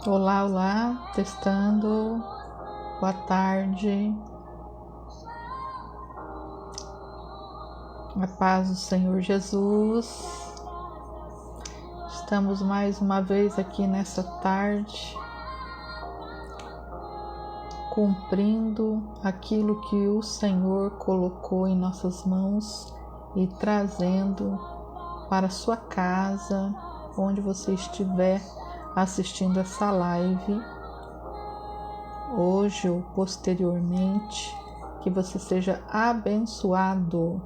Olá, olá, testando. Boa tarde. A paz do Senhor Jesus. Estamos mais uma vez aqui nessa tarde, cumprindo aquilo que o Senhor colocou em nossas mãos e trazendo para a sua casa, onde você estiver assistindo essa live, hoje ou posteriormente, que você seja abençoado.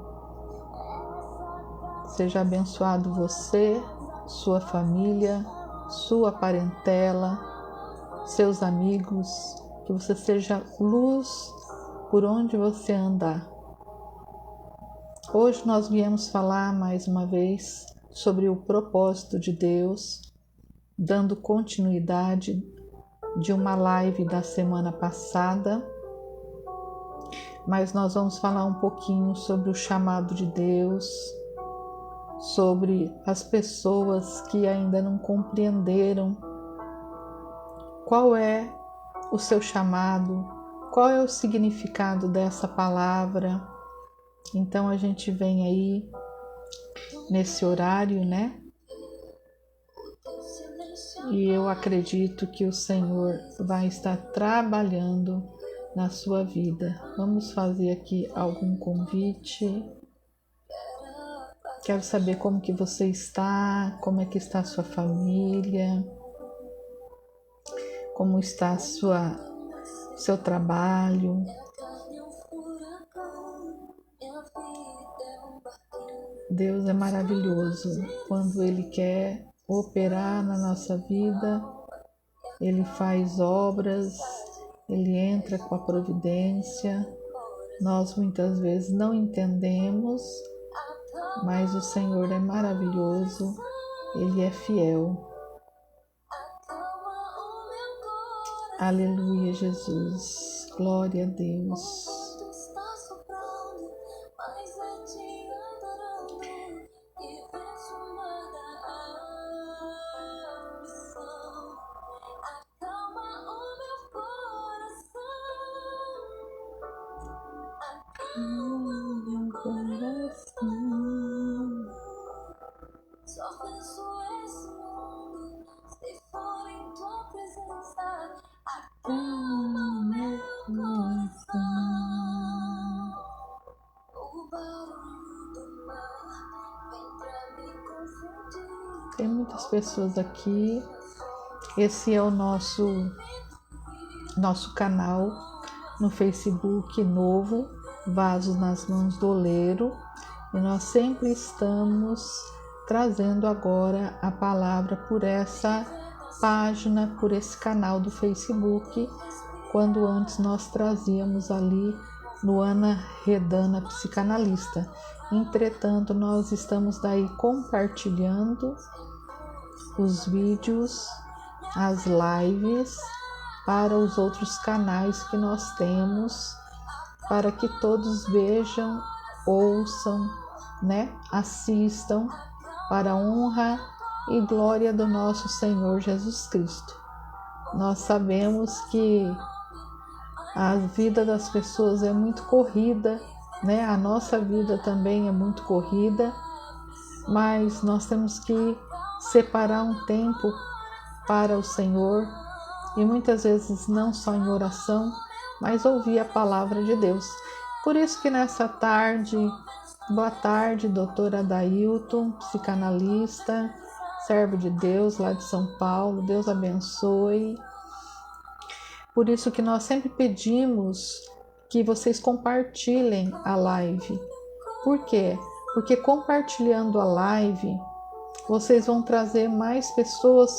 Seja abençoado você, sua família, sua parentela, seus amigos, que você seja luz por onde você andar. Hoje nós viemos falar mais uma vez sobre o propósito de Deus, dando continuidade de uma live da semana passada, mas nós vamos falar um pouquinho sobre o chamado de Deus, sobre as pessoas que ainda não compreenderam qual é o seu chamado, qual é o significado dessa palavra. Então a gente vem aí nesse horário, né? E eu acredito que o Senhor vai estar trabalhando na sua vida. Vamos fazer aqui algum convite. Quero saber como que você está, como é que está a sua família, como está seu trabalho. Deus é maravilhoso. Quando Ele quer operar na nossa vida, Ele faz obras, Ele entra com a providência. Nós muitas vezes não entendemos, mas o Senhor é maravilhoso, Ele é fiel. Aleluia, Jesus. Glória a Deus. Só abençoa esse mundo, se for em tua presença, acalma o meu coração. O barulho do mar vem pra me confundir. Tem muitas pessoas aqui. Esse é o nosso canal no Facebook novo, Vasos nas Mãos do Oleiro. E nós sempre estamos trazendo agora a palavra por essa página, por esse canal do Facebook, quando antes nós trazíamos ali no Ana Redana Psicanalista. Entretanto, nós estamos daí compartilhando os vídeos, as lives para os outros canais que nós temos, para que todos vejam, ouçam, né? Assistam, para a honra e glória do nosso Senhor Jesus Cristo. Nós sabemos que a vida das pessoas é muito corrida, né? A nossa vida também é muito corrida, mas nós temos que separar um tempo para o Senhor, e muitas vezes não só em oração, mas ouvir a palavra de Deus. Por isso que nessa tarde, boa tarde, doutora Adailton, psicanalista, servo de Deus lá de São Paulo, Deus abençoe. Por isso que nós sempre pedimos que vocês compartilhem a live. Por quê? Porque compartilhando a live, vocês vão trazer mais pessoas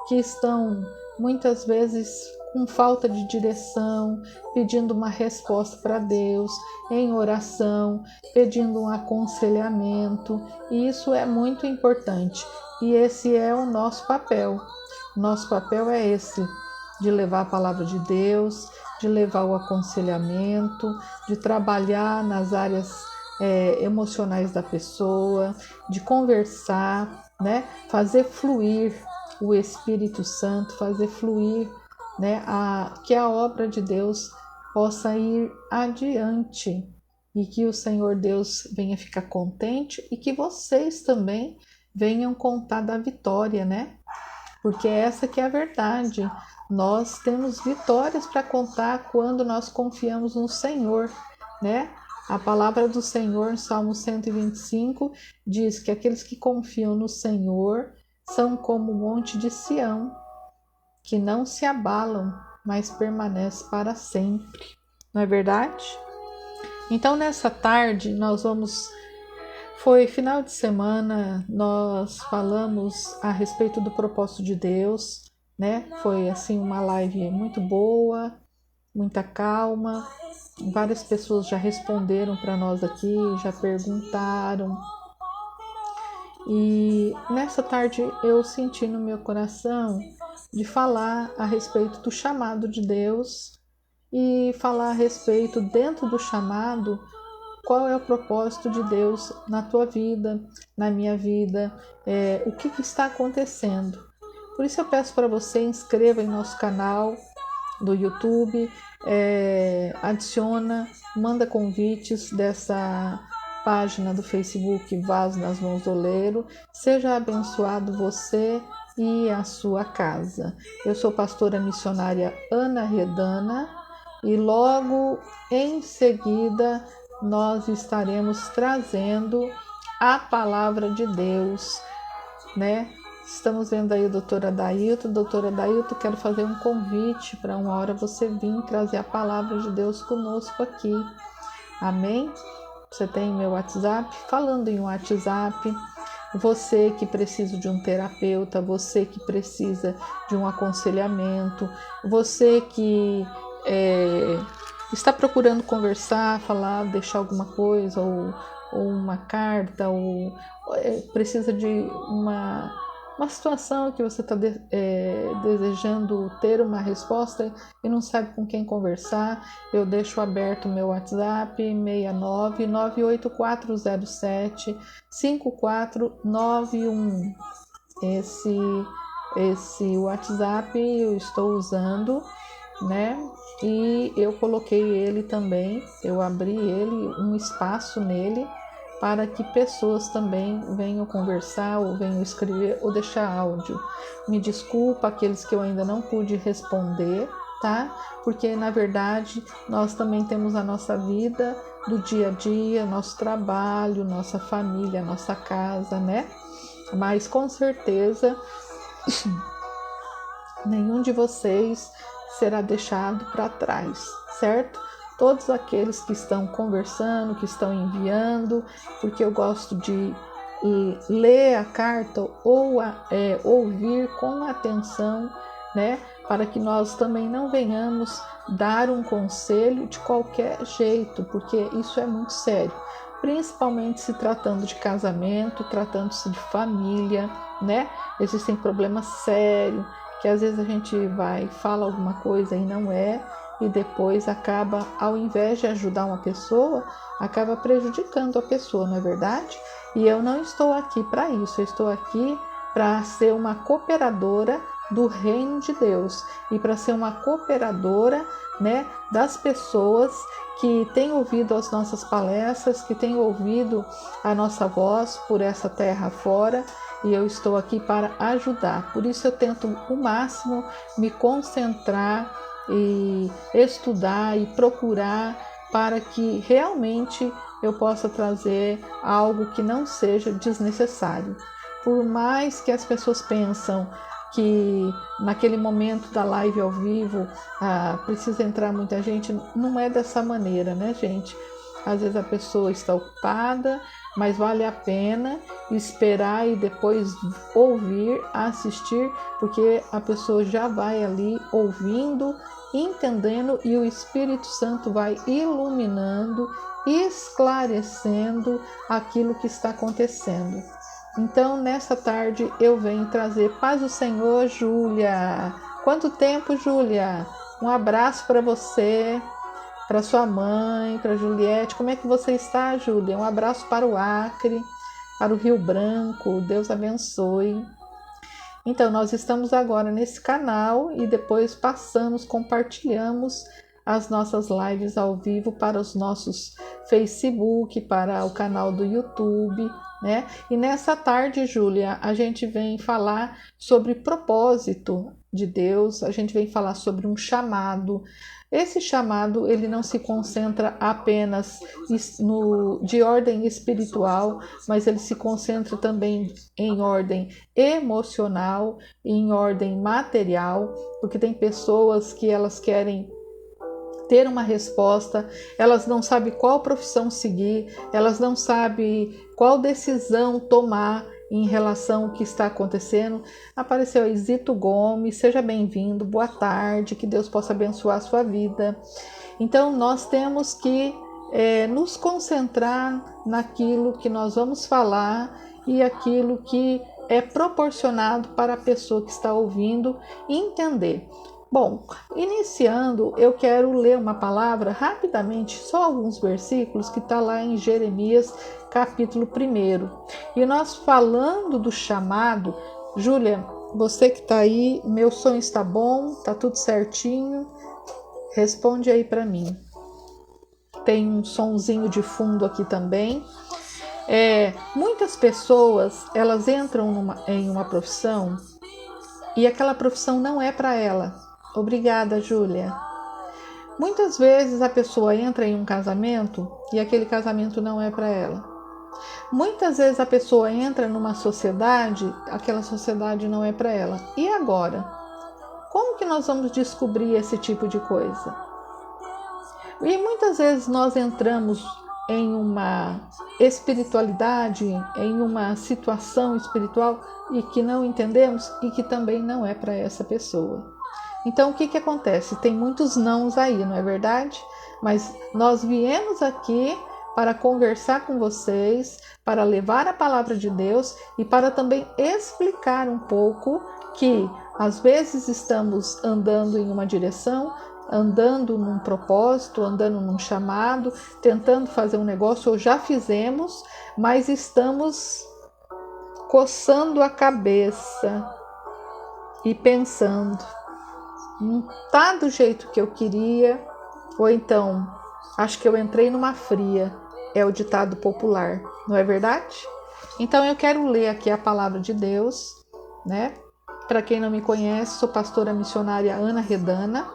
que estão muitas vezes com falta de direção, pedindo uma resposta para Deus, em oração, pedindo um aconselhamento. E isso é muito importante. E esse é o nosso papel. Nosso papel é esse, de levar a palavra de Deus, de levar o aconselhamento, de trabalhar nas áreas emocionais da pessoa, de conversar, né? Fazer fluir o Espírito Santo, fazer fluir, né, que a obra de Deus possa ir adiante e que o Senhor Deus venha ficar contente e que vocês também venham contar da vitória, né? Porque essa que é a verdade. Nós temos vitórias para contar quando nós confiamos no Senhor, né? A palavra do Senhor, em Salmo 125, diz que aqueles que confiam no Senhor são como o monte de Sião, que não se abalam, mas permanece para sempre. Não é verdade? Então, nessa tarde, foi final de semana, nós falamos a respeito do propósito de Deus, né? Foi assim uma live muito boa, muita calma. Várias pessoas já responderam para nós aqui, já perguntaram. E nessa tarde eu senti no meu coração de falar a respeito do chamado de Deus e falar a respeito, dentro do chamado, qual é o propósito de Deus na tua vida, na minha vida, o que está acontecendo. Por isso eu peço para você, inscreva em nosso canal do YouTube, adiciona, manda convites dessa página do Facebook Vaso nas Mãos do Oleiro. Seja abençoado você e a sua casa. Eu sou pastora missionária Ana Redana e logo em seguida nós estaremos trazendo a palavra de Deus, né? Estamos vendo aí a doutora Dailton. Doutora Dailton, quero fazer um convite para uma hora você vir trazer a palavra de Deus conosco aqui. Amém? Você tem meu WhatsApp? Falando em WhatsApp, você que precisa de um terapeuta, você que precisa de um aconselhamento, você que está procurando conversar, falar, deixar alguma coisa, ou uma carta, ou precisa de uma situação que você está desejando ter uma resposta e não sabe com quem conversar, eu deixo aberto o meu WhatsApp, 69-9847-5491. Esse WhatsApp eu estou usando, né? E eu coloquei ele também, eu abri um espaço nele, para que pessoas também venham conversar, ou venham escrever, ou deixar áudio. Me desculpa aqueles que eu ainda não pude responder, tá? Porque, na verdade, nós também temos a nossa vida do dia a dia, nosso trabalho, nossa família, nossa casa, né? Mas, com certeza, nenhum de vocês será deixado para trás, certo? Todos aqueles que estão conversando, que estão enviando, porque eu gosto de ler a carta ou ouvir com atenção, né? Para que nós também não venhamos dar um conselho de qualquer jeito, porque isso é muito sério. Principalmente se tratando de casamento, tratando-se de família, né? Existem problemas sérios, que às vezes a gente fala alguma coisa e não e depois acaba, ao invés de ajudar uma pessoa, acaba prejudicando a pessoa, não é verdade? E eu não estou aqui para isso, eu estou aqui para ser uma cooperadora do reino de Deus e para ser uma cooperadora, né, das pessoas que têm ouvido as nossas palestras, que têm ouvido a nossa voz por essa terra fora, e eu estou aqui para ajudar. Por isso eu tento o máximo me concentrar e estudar e procurar para que realmente eu possa trazer algo que não seja desnecessário. Por mais que as pessoas pensam que naquele momento da live ao vivo precisa entrar muita gente, não é dessa maneira, né, gente? Às vezes a pessoa está ocupada, mas vale a pena esperar e depois ouvir, assistir, porque a pessoa já vai ali ouvindo, entendendo, e o Espírito Santo vai iluminando, esclarecendo aquilo que está acontecendo. Então, nessa tarde eu venho trazer paz do Senhor, Júlia. Quanto tempo, Júlia? Um abraço para você, para sua mãe, para Juliette. Como é que você está, Júlia? Um abraço para o Acre, para o Rio Branco. Deus abençoe. Então, nós estamos agora nesse canal e depois compartilhamos as nossas lives ao vivo para os nossos Facebook, para o canal do YouTube, né? E nessa tarde, Júlia, a gente vem falar sobre propósito de Deus, a gente vem falar sobre um chamado. Esse chamado, ele não se concentra apenas de ordem espiritual, mas ele se concentra também em ordem emocional, em ordem material, porque tem pessoas que elas querem ter uma resposta, elas não sabem qual profissão seguir, elas não sabem qual decisão tomar em relação ao que está acontecendo. Apareceu aí Zito Gomes, seja bem-vindo, boa tarde, que Deus possa abençoar a sua vida. Então nós temos que nos concentrar naquilo que nós vamos falar e aquilo que é proporcionado para a pessoa que está ouvindo entender. Bom, iniciando, eu quero ler uma palavra rapidamente, só alguns versículos que está lá em Jeremias, capítulo 1. E nós falando do chamado, Júlia, você que está aí, meu som está bom, está tudo certinho? Responde aí para mim. Tem um sonzinho de fundo aqui também. Muitas pessoas, elas entram em uma profissão e aquela profissão não é para ela. Obrigada, Júlia. Muitas vezes a pessoa entra em um casamento e aquele casamento não é para ela. Muitas vezes a pessoa entra numa sociedade, aquela sociedade não é para ela. E agora? Como que nós vamos descobrir esse tipo de coisa? E muitas vezes nós entramos em uma espiritualidade, em uma situação espiritual e que não entendemos e que também não é para essa pessoa. Então, o que acontece? Tem muitos nãos aí, não é verdade? Mas nós viemos aqui para conversar com vocês, para levar a palavra de Deus e para também explicar um pouco que às vezes estamos andando em uma direção, andando num propósito, andando num chamado, tentando fazer um negócio, ou já fizemos, mas estamos coçando a cabeça e pensando, não está do jeito que eu queria, ou então, acho que eu entrei numa fria, é o ditado popular, não é verdade? Então eu quero ler aqui a palavra de Deus, né? Para quem não me conhece, sou pastora missionária Ana Redana,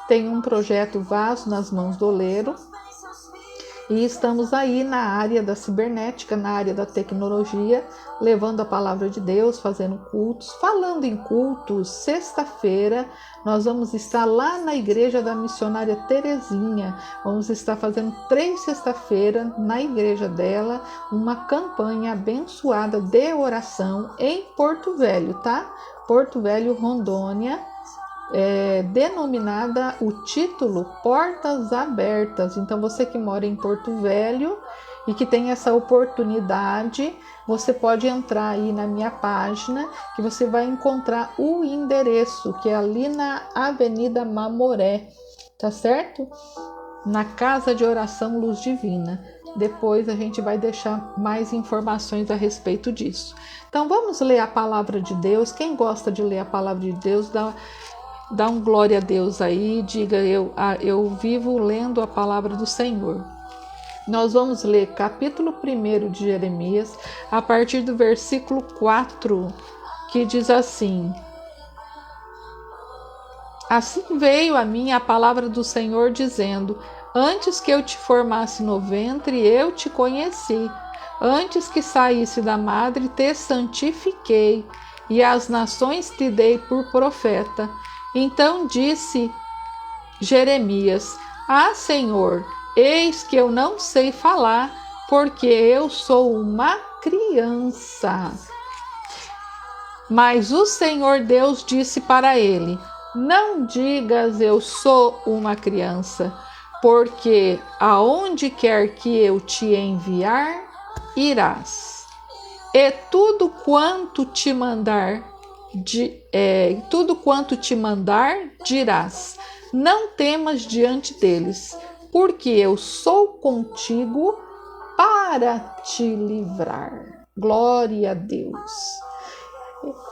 tenho um projeto Vaso nas Mãos do Oleiro e estamos aí na área da cibernética, na área da tecnologia, levando a palavra de Deus, fazendo cultos. Falando em cultos, sexta-feira nós vamos estar lá na igreja da missionária Terezinha. Vamos estar fazendo 3 sexta-feiras na igreja dela, uma campanha abençoada de oração em Porto Velho, tá? Porto Velho, Rondônia. Denominada o título Portas Abertas. Então você que mora em Porto Velho e que tem essa oportunidade, você pode entrar aí na minha página que você vai encontrar o endereço, que é ali na Avenida Mamoré, tá certo? Na Casa de Oração Luz Divina. Depois a gente vai deixar mais informações a respeito disso. Então vamos ler a palavra de Deus. Quem gosta de ler a palavra de Deus, dá um glória a Deus aí, diga eu vivo lendo a palavra do Senhor. Nós vamos ler capítulo 1 de Jeremias, a partir do versículo 4, que diz assim: Assim veio a mim a palavra do Senhor dizendo: Antes que eu te formasse no ventre, eu te conheci. Antes que saísse da madre, te santifiquei, e às nações te dei por profeta. Então disse Jeremias: Senhor, eis que eu não sei falar, porque eu sou uma criança. Mas o Senhor Deus disse para ele: Não digas eu sou uma criança, porque aonde quer que eu te enviar, irás. E tudo quanto te mandar, dirás. Não temas diante deles, porque eu sou contigo para te livrar. Glória a Deus.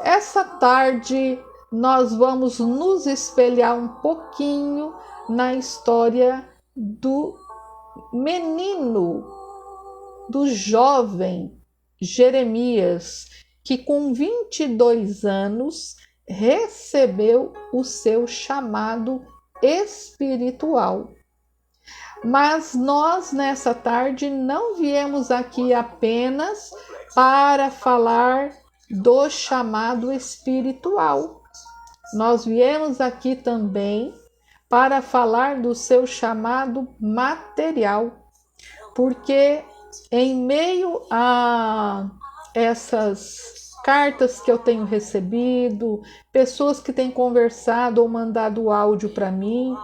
essa tarde nós vamos nos espelhar um pouquinho na história do menino, do jovem Jeremias, que com 22 anos recebeu o seu chamado espiritual. Mas nós, nessa tarde, não viemos aqui apenas para falar do chamado espiritual. Nós viemos aqui também para falar do seu chamado material, porque em meio a essas cartas que eu tenho recebido, pessoas que têm conversado ou mandado áudio para mim,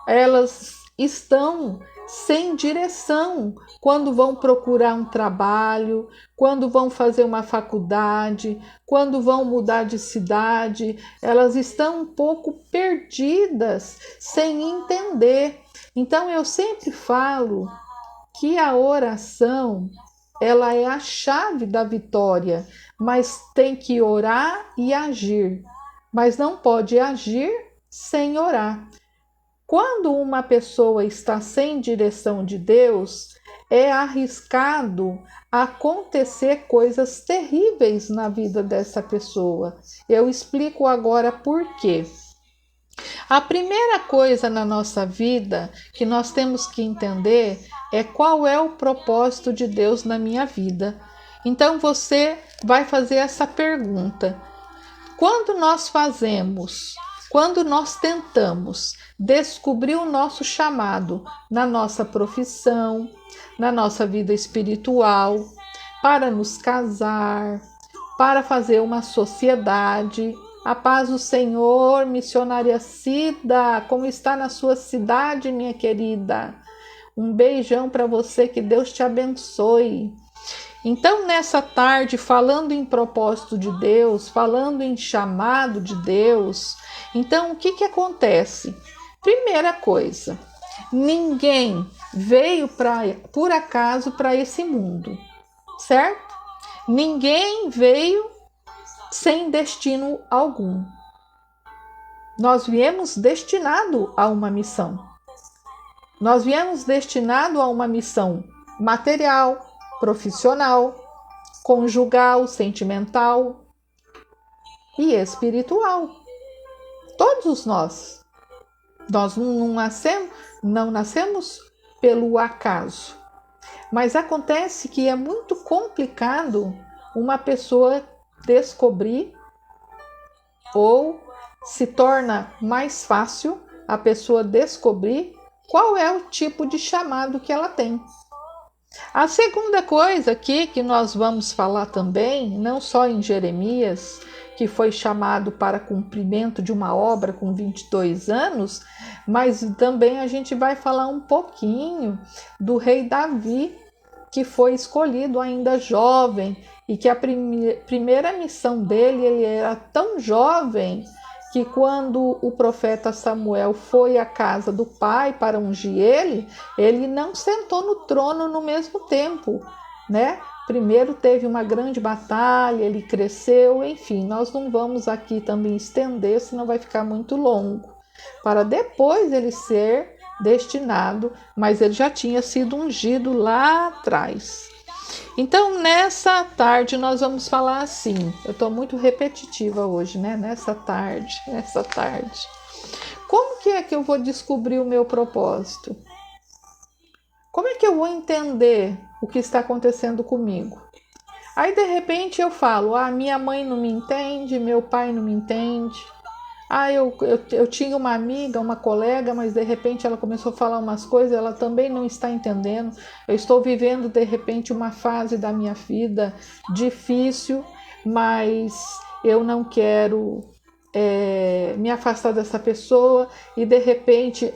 elas estão sem direção quando vão procurar um trabalho, quando vão fazer uma faculdade, quando vão mudar de cidade. Elas estão um pouco perdidas, sem entender. Então eu sempre falo que a oração, ela é a chave da vitória, mas tem que orar e agir, mas não pode agir sem orar. Quando uma pessoa está sem direção de Deus, é arriscado acontecer coisas terríveis na vida dessa pessoa. Eu explico agora por quê. A primeira coisa na nossa vida que nós temos que entender é qual é o propósito de Deus na minha vida. Então você vai fazer essa pergunta. Quando nós tentamos descobrir o nosso chamado na nossa profissão, na nossa vida espiritual, para nos casar, para fazer uma sociedade. A paz do Senhor, missionária Cida, como está na sua cidade, minha querida? Um beijão para você, que Deus te abençoe. Então, nessa tarde, falando em propósito de Deus, falando em chamado de Deus, então o que acontece? Primeira coisa, ninguém veio por acaso para esse mundo, certo? Ninguém veio sem destino algum. Nós viemos destinado a uma missão. Nós viemos destinado a uma missão material, profissional, conjugal, sentimental e espiritual. Todos nós. Nós não nascemos pelo acaso. Mas acontece que é muito complicado uma pessoa descobrir, ou se torna mais fácil a pessoa descobrir qual é o tipo de chamado que ela tem. A segunda coisa aqui que nós vamos falar também, não só em Jeremias, que foi chamado para cumprimento de uma obra com 22 anos, mas também a gente vai falar um pouquinho do rei Davi, que foi escolhido ainda jovem, e que a primeira missão dele, ele era tão jovem que quando o profeta Samuel foi à casa do pai para ungir ele não sentou no trono no mesmo tempo, né? Primeiro teve uma grande batalha, ele cresceu, enfim, nós não vamos aqui também estender, senão vai ficar muito longo, para depois ele ser destinado, mas ele já tinha sido ungido lá atrás. Então, nessa tarde, nós vamos falar assim. Eu estou muito repetitiva hoje, né? Nessa tarde. Como que é que eu vou descobrir o meu propósito? Como é que eu vou entender o que está acontecendo comigo? Aí, de repente, eu falo, minha mãe não me entende, meu pai não me entende. Eu tinha uma amiga, uma colega, mas de repente ela começou a falar umas coisas, ela também não está entendendo. Eu estou vivendo de repente uma fase da minha vida difícil, mas eu não quero me afastar dessa pessoa, e de repente,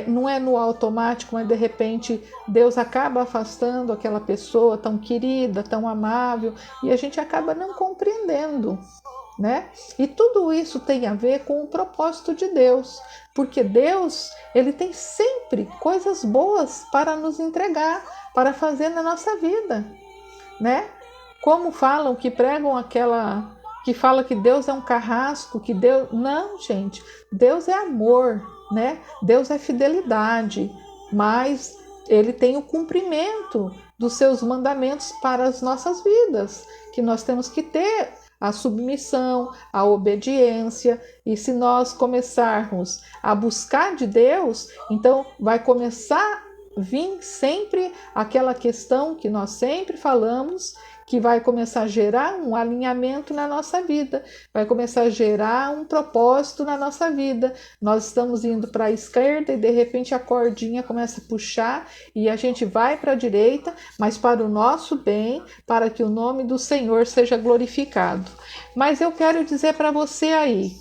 não é no automático, mas de repente Deus acaba afastando aquela pessoa tão querida, tão amável, e a gente acaba não compreendendo, né? E tudo isso tem a ver com o propósito de Deus, porque Deus, ele tem sempre coisas boas para nos entregar, para fazer na nossa vida, né? Como falam, que pregam que fala que Deus é um carrasco, que Deus... Não, gente, Deus é amor, né? Deus é fidelidade, mas Ele tem o cumprimento dos seus mandamentos para as nossas vidas, que nós temos que ter a submissão, a obediência, e se nós começarmos a buscar de Deus, então vai começar a vir sempre aquela questão que nós sempre falamos, que vai começar a gerar um alinhamento na nossa vida, vai começar a gerar um propósito na nossa vida. Nós estamos indo para a esquerda e de repente a cordinha começa a puxar e a gente vai para a direita, mas para o nosso bem, para que o nome do Senhor seja glorificado. Mas eu quero dizer para você aí,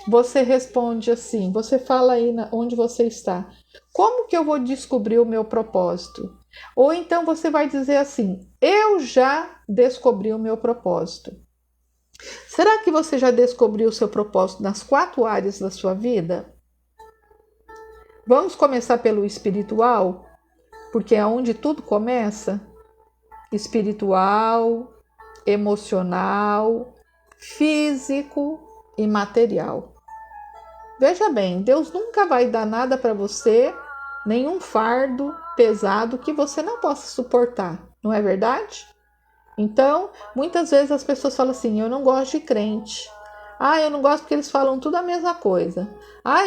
você responde assim, você fala aí onde você está. Como que eu vou descobrir o meu propósito? Ou então você vai dizer assim, eu já descobri o meu propósito. Será que você já descobriu o seu propósito nas 4 áreas da sua vida? Vamos começar pelo espiritual, porque é onde tudo começa. Espiritual, emocional, físico e material. Veja bem, Deus nunca vai dar nada para você, nenhum fardo pesado que você não possa suportar, não é verdade? Então, muitas vezes as pessoas falam assim, eu não gosto de crente. Eu não gosto porque eles falam tudo a mesma coisa.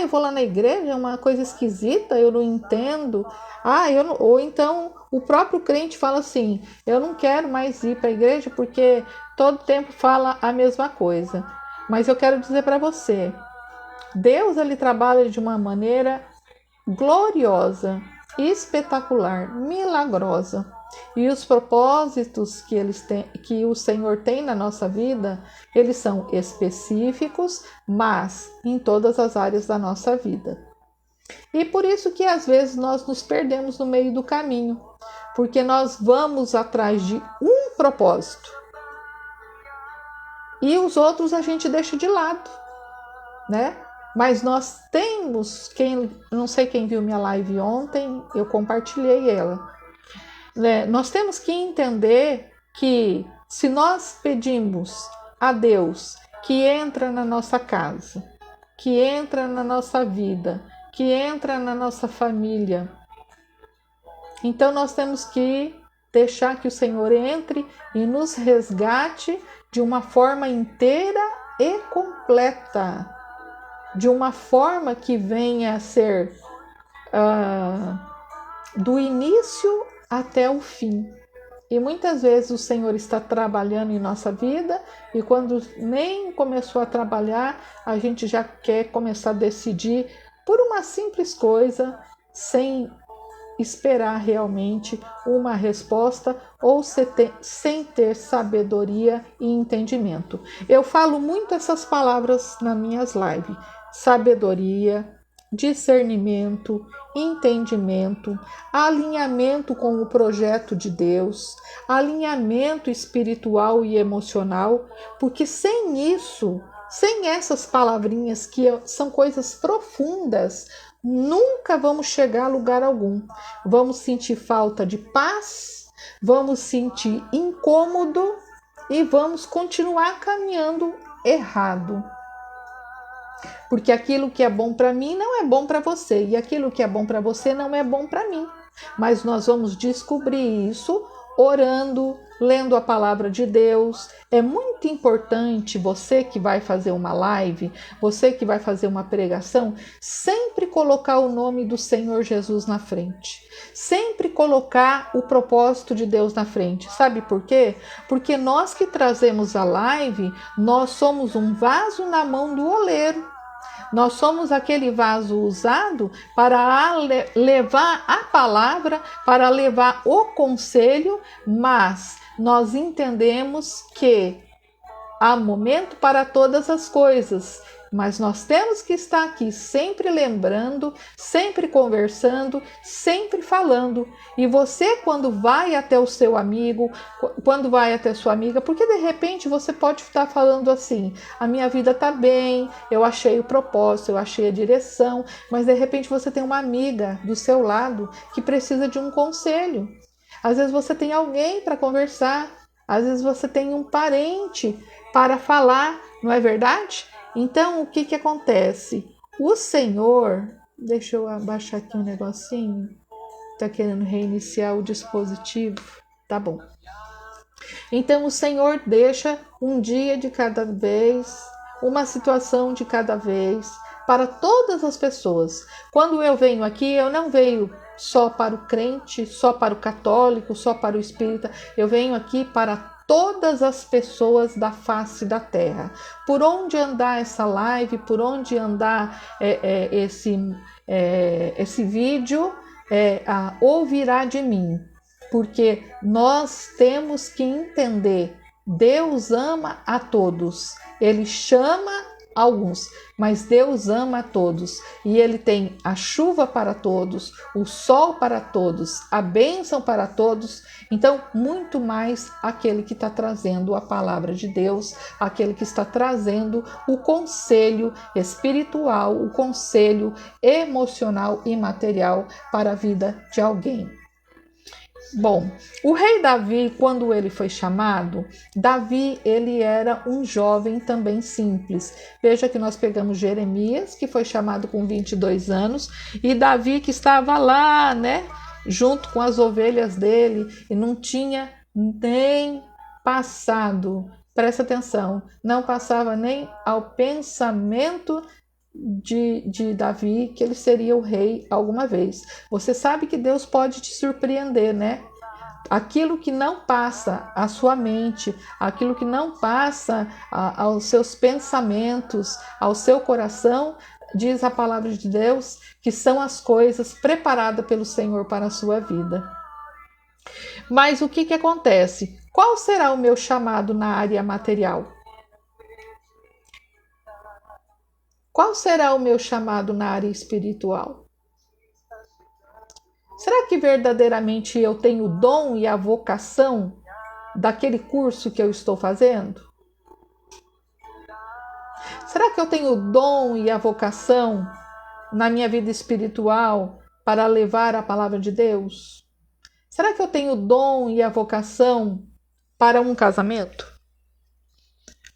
Eu vou lá na igreja, é uma coisa esquisita, eu não entendo. Ou então o próprio crente fala assim, eu não quero mais ir para a igreja porque todo tempo fala a mesma coisa. Mas eu quero dizer para você, Deus ele trabalha de uma maneira gloriosa, espetacular, milagrosa. E os propósitos que o Senhor tem na nossa vida, eles são específicos, mas em todas as áreas da nossa vida. E por isso que às vezes nós nos perdemos no meio do caminho, porque nós vamos atrás de um propósito e os outros a gente deixa de lado, né? Mas nós temos, não sei quem viu minha live ontem, eu compartilhei ela. Nós temos que entender que se nós pedimos a Deus que entra na nossa casa, que entra na nossa vida, que entra na nossa família, então nós temos que deixar que o Senhor entre e nos resgate de uma forma inteira e completa, de uma forma que venha a ser do início até o fim. E muitas vezes o Senhor está trabalhando em nossa vida e quando nem começou a trabalhar, a gente já quer começar a decidir por uma simples coisa, sem esperar realmente uma resposta ou sem ter sabedoria e entendimento. Eu falo muito essas palavras nas minhas lives: sabedoria, discernimento, entendimento, alinhamento com o projeto de Deus, alinhamento espiritual e emocional, porque sem isso, sem essas palavrinhas que são coisas profundas, nunca vamos chegar a lugar algum. Vamos sentir falta de paz, vamos sentir incômodo e vamos continuar caminhando errado. Porque aquilo que é bom para mim não é bom para você, e aquilo que é bom para você não é bom para mim. Mas nós vamos descobrir isso orando, lendo a palavra de Deus. É muito importante você que vai fazer uma live, você que vai fazer uma pregação, sempre colocar o nome do Senhor Jesus na frente. Sempre colocar o propósito de Deus na frente. Sabe por quê? Porque nós que trazemos a live, nós somos um vaso na mão do oleiro. Nós somos aquele vaso usado para levar a palavra, para levar o conselho, mas nós entendemos que há momento para todas as coisas. Mas nós temos que estar aqui sempre lembrando, sempre conversando, sempre falando. E você, quando vai até o seu amigo, quando vai até sua amiga, porque de repente você pode estar falando assim: a minha vida está bem, eu achei o propósito, eu achei a direção, mas de repente você tem uma amiga do seu lado que precisa de um conselho. Às vezes você tem alguém para conversar, às vezes você tem um parente para falar, não é verdade? Então, o que acontece? O Senhor, deixa eu abaixar aqui um negocinho, está querendo reiniciar o dispositivo, tá bom. Então, o Senhor deixa um dia de cada vez, uma situação de cada vez, para todas as pessoas. Quando eu venho aqui, eu não venho só para o crente, só para o católico, só para o espírita, eu venho aqui para todas as pessoas da face da terra. Por onde andar essa live, por onde andar esse vídeo, ouvirá de mim. Porque nós temos que entender, Deus ama a todos, Ele chama alguns, mas Deus ama a todos. E Ele tem a chuva para todos, o sol para todos, a bênção para todos. Então, muito mais aquele que está trazendo a palavra de Deus, aquele que está trazendo o conselho espiritual, o conselho emocional e material para a vida de alguém. Bom, o rei Davi, quando ele foi chamado, Davi, ele era um jovem também simples. Veja que nós pegamos Jeremias, que foi chamado com 22 anos, e Davi que estava lá, né, junto com as ovelhas dele, e não tinha nem passado, presta atenção, não passava nem ao pensamento de Davi que ele seria o rei alguma vez. Você sabe que Deus pode te surpreender, né? Aquilo que não passa à sua mente, aquilo que não passa aos seus pensamentos, ao seu coração, diz a palavra de Deus que são as coisas preparadas pelo Senhor para a sua vida. Mas o que acontece? Qual será o meu chamado na área material? Qual será o meu chamado na área espiritual? Será que verdadeiramente eu tenho o dom e a vocação daquele curso que eu estou fazendo? Será que eu tenho o dom e a vocação na minha vida espiritual para levar a palavra de Deus? Será que eu tenho o dom e a vocação para um casamento?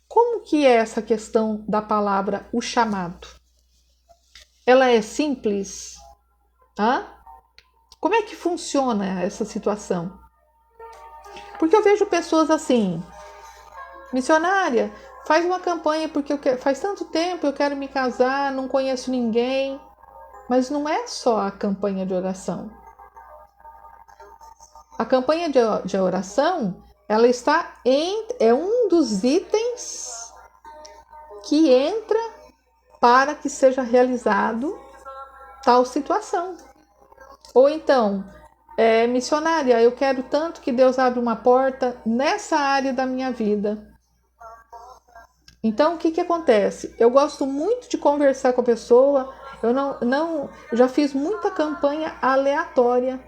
Como que é essa questão da palavra, o chamado? Ela é simples? Como é que funciona essa situação? Porque eu vejo pessoas assim, missionária, faz uma campanha porque faz tanto tempo eu quero me casar, não conheço ninguém. Mas não é só a campanha de oração. A campanha de oração, ela é um dos itens que entra para que seja realizado tal situação. Ou então, missionária, eu quero tanto que Deus abra uma porta nessa área da minha vida. Então, o que acontece? Eu gosto muito de conversar com a pessoa. Eu já fiz muita campanha aleatória.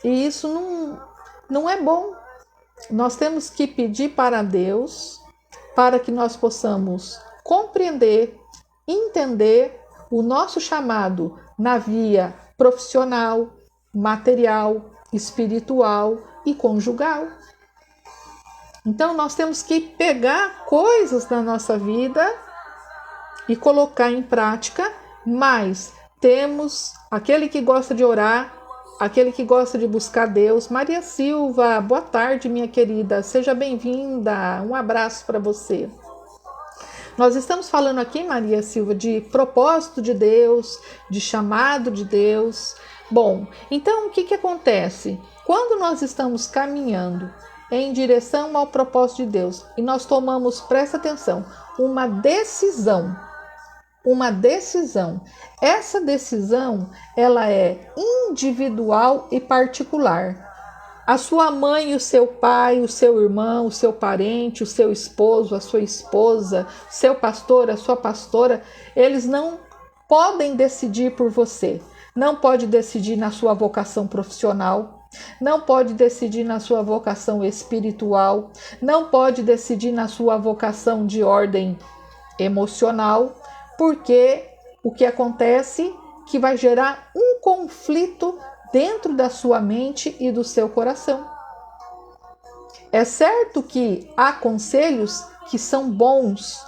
E isso não é bom. Nós temos que pedir para Deus para que nós possamos compreender, entender o nosso chamado na via profissional, material, espiritual e conjugal. Então, nós temos que pegar coisas da nossa vida e colocar em prática, mas temos aquele que gosta de orar, aquele que gosta de buscar Deus. Maria Silva, boa tarde, minha querida, seja bem-vinda, um abraço para você. Nós estamos falando aqui, Maria Silva, de propósito de Deus, de chamado de Deus. Bom, então o que acontece? Quando nós estamos caminhando em direção ao propósito de Deus e nós tomamos, presta atenção, uma decisão. Essa decisão, ela é individual e particular. A sua mãe, o seu pai, o seu irmão, o seu parente, o seu esposo, a sua esposa, o seu pastor, a sua pastora, eles não podem decidir por você. Não pode decidir na sua vocação profissional, não pode decidir na sua vocação espiritual, não pode decidir na sua vocação de ordem emocional, porque o que acontece que vai gerar um conflito dentro da sua mente e do seu coração. É certo que há conselhos que são bons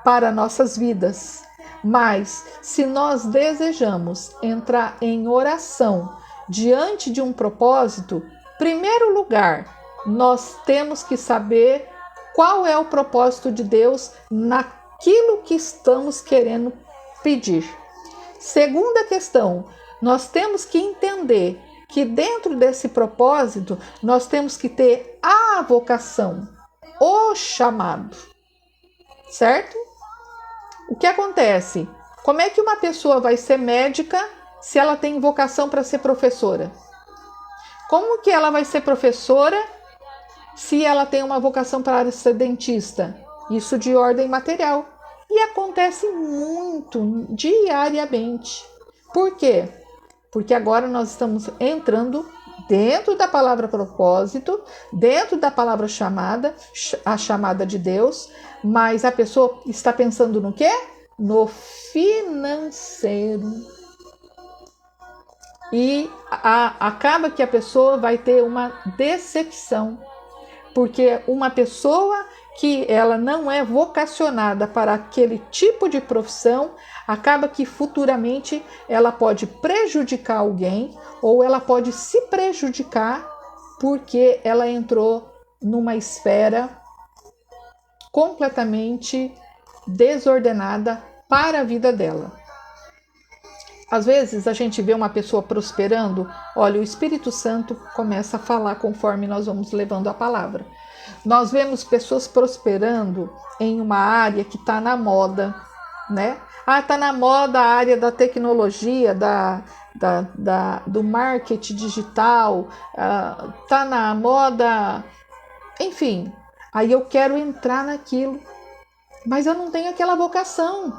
para nossas vidas. Mas se nós desejamos entrar em oração diante de um propósito, em primeiro lugar, nós temos que saber qual é o propósito de Deus naquilo que estamos querendo pedir. Segunda questão, nós temos que entender que dentro desse propósito nós temos que ter a vocação, o chamado, certo? O que acontece? Como é que uma pessoa vai ser médica se ela tem vocação para ser professora? Como que ela vai ser professora se ela tem uma vocação para ser dentista? Isso de ordem material. E acontece muito diariamente. Por quê? Porque agora nós estamos entrando dentro da palavra propósito, dentro da palavra chamada, a chamada de Deus, mas a pessoa está pensando no quê? No financeiro. E acaba que a pessoa vai ter uma decepção, porque uma pessoa que ela não é vocacionada para aquele tipo de profissão, acaba que futuramente ela pode prejudicar alguém ou ela pode se prejudicar porque ela entrou numa esfera completamente desordenada para a vida dela. Às vezes a gente vê uma pessoa prosperando, olha, o Espírito Santo começa a falar conforme nós vamos levando a palavra. Nós vemos pessoas prosperando em uma área que está na moda, né? Está na moda a área da tecnologia, do marketing digital, está na moda, enfim. Aí eu quero entrar naquilo, mas eu não tenho aquela vocação.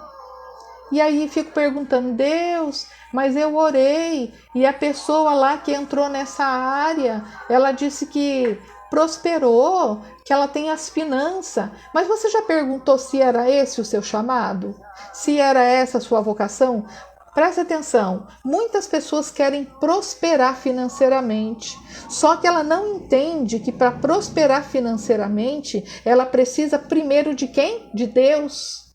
E aí fico perguntando, Deus, mas eu orei e a pessoa lá que entrou nessa área, ela disse que prosperou, que ela tem as finanças. Mas você já perguntou se era esse o seu chamado? Se era essa a sua vocação? Preste atenção, muitas pessoas querem prosperar financeiramente, só que ela não entende que para prosperar financeiramente, ela precisa primeiro de quem? De Deus.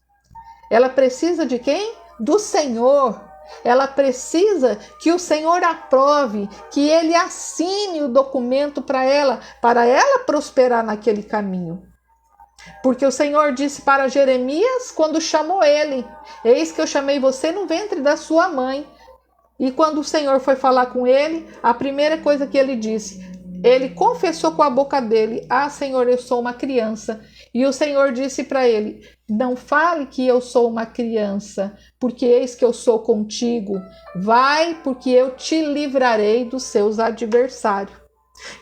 Ela precisa de quem? Do Senhor. Ela precisa que o Senhor aprove, que Ele assine o documento para ela prosperar naquele caminho. Porque o Senhor disse para Jeremias quando chamou ele, eis que eu chamei você no ventre da sua mãe. E quando o Senhor foi falar com ele, a primeira coisa que ele disse, ele confessou com a boca dele, Senhor, eu sou uma criança. E o Senhor disse para ele, não fale que eu sou uma criança, porque eis que eu sou contigo. Vai, porque eu te livrarei dos seus adversários.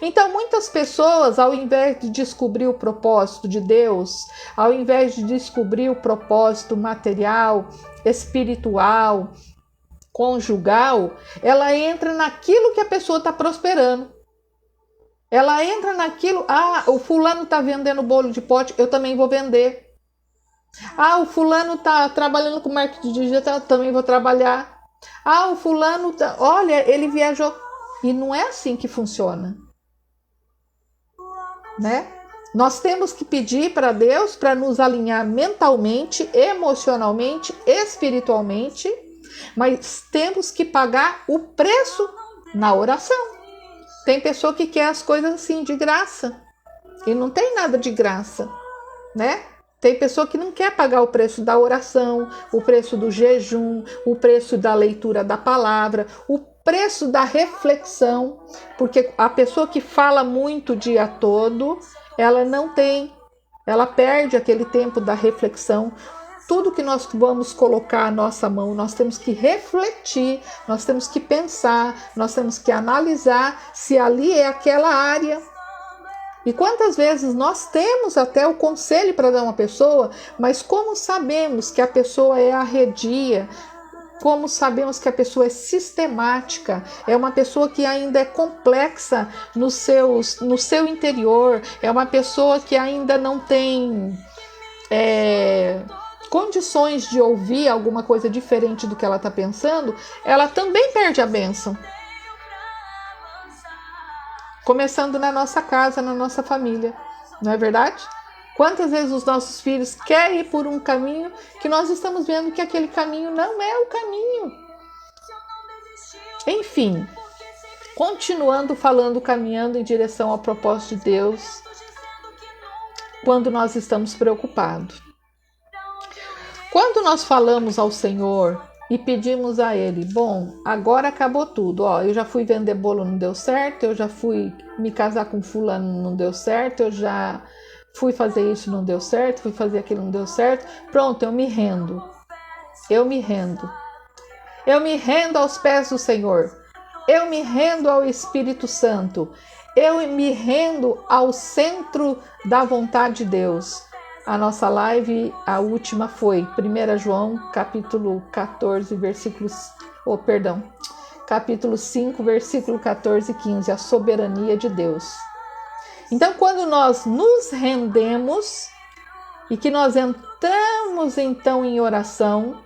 Então, muitas pessoas, ao invés de descobrir o propósito de Deus, ao invés de descobrir o propósito material, espiritual, conjugal, ela entra naquilo que a pessoa está prosperando. Ela entra naquilo, o fulano está vendendo bolo de pote, eu também vou vender. O fulano está trabalhando com marketing digital, eu também vou trabalhar. O fulano, olha, ele viajou. E não é assim que funciona, né? Nós temos que pedir para Deus para nos alinhar mentalmente, emocionalmente, espiritualmente, mas temos que pagar o preço na oração. Tem pessoa que quer as coisas assim de graça e não tem nada de graça, né? Tem pessoa que não quer pagar o preço da oração, o preço do jejum, o preço da leitura da palavra, o preço da reflexão, porque a pessoa que fala muito o dia todo, ela perde aquele tempo da reflexão. Tudo que nós vamos colocar a nossa mão, nós temos que refletir, nós temos que pensar, nós temos que analisar se ali é aquela área. E quantas vezes nós temos até o conselho para dar uma pessoa, mas como sabemos que a pessoa é arredia, como sabemos que a pessoa é sistemática, é uma pessoa que ainda é complexa no seu interior, é uma pessoa que ainda não tem condições de ouvir alguma coisa diferente do que ela está pensando, ela também perde a bênção. Começando na nossa casa, na nossa família, não é verdade? Quantas vezes os nossos filhos querem ir por um caminho que nós estamos vendo que aquele caminho não é o caminho. Enfim, continuando falando, caminhando em direção ao propósito de Deus, quando nós estamos preocupados. Quando nós falamos ao Senhor e pedimos a Ele, bom, agora acabou tudo, eu já fui vender bolo, não deu certo, eu já fui me casar com fulano, não deu certo, eu já fui fazer isso, não deu certo, fui fazer aquilo, não deu certo, pronto, eu me rendo, eu me rendo aos pés do Senhor, eu me rendo ao Espírito Santo, eu me rendo ao centro da vontade de Deus. A nossa live, a última foi 1 João, capítulo 14, capítulo 5, versículo 14 e 15, a soberania de Deus. Então, quando nós nos rendemos e que nós entramos então em oração,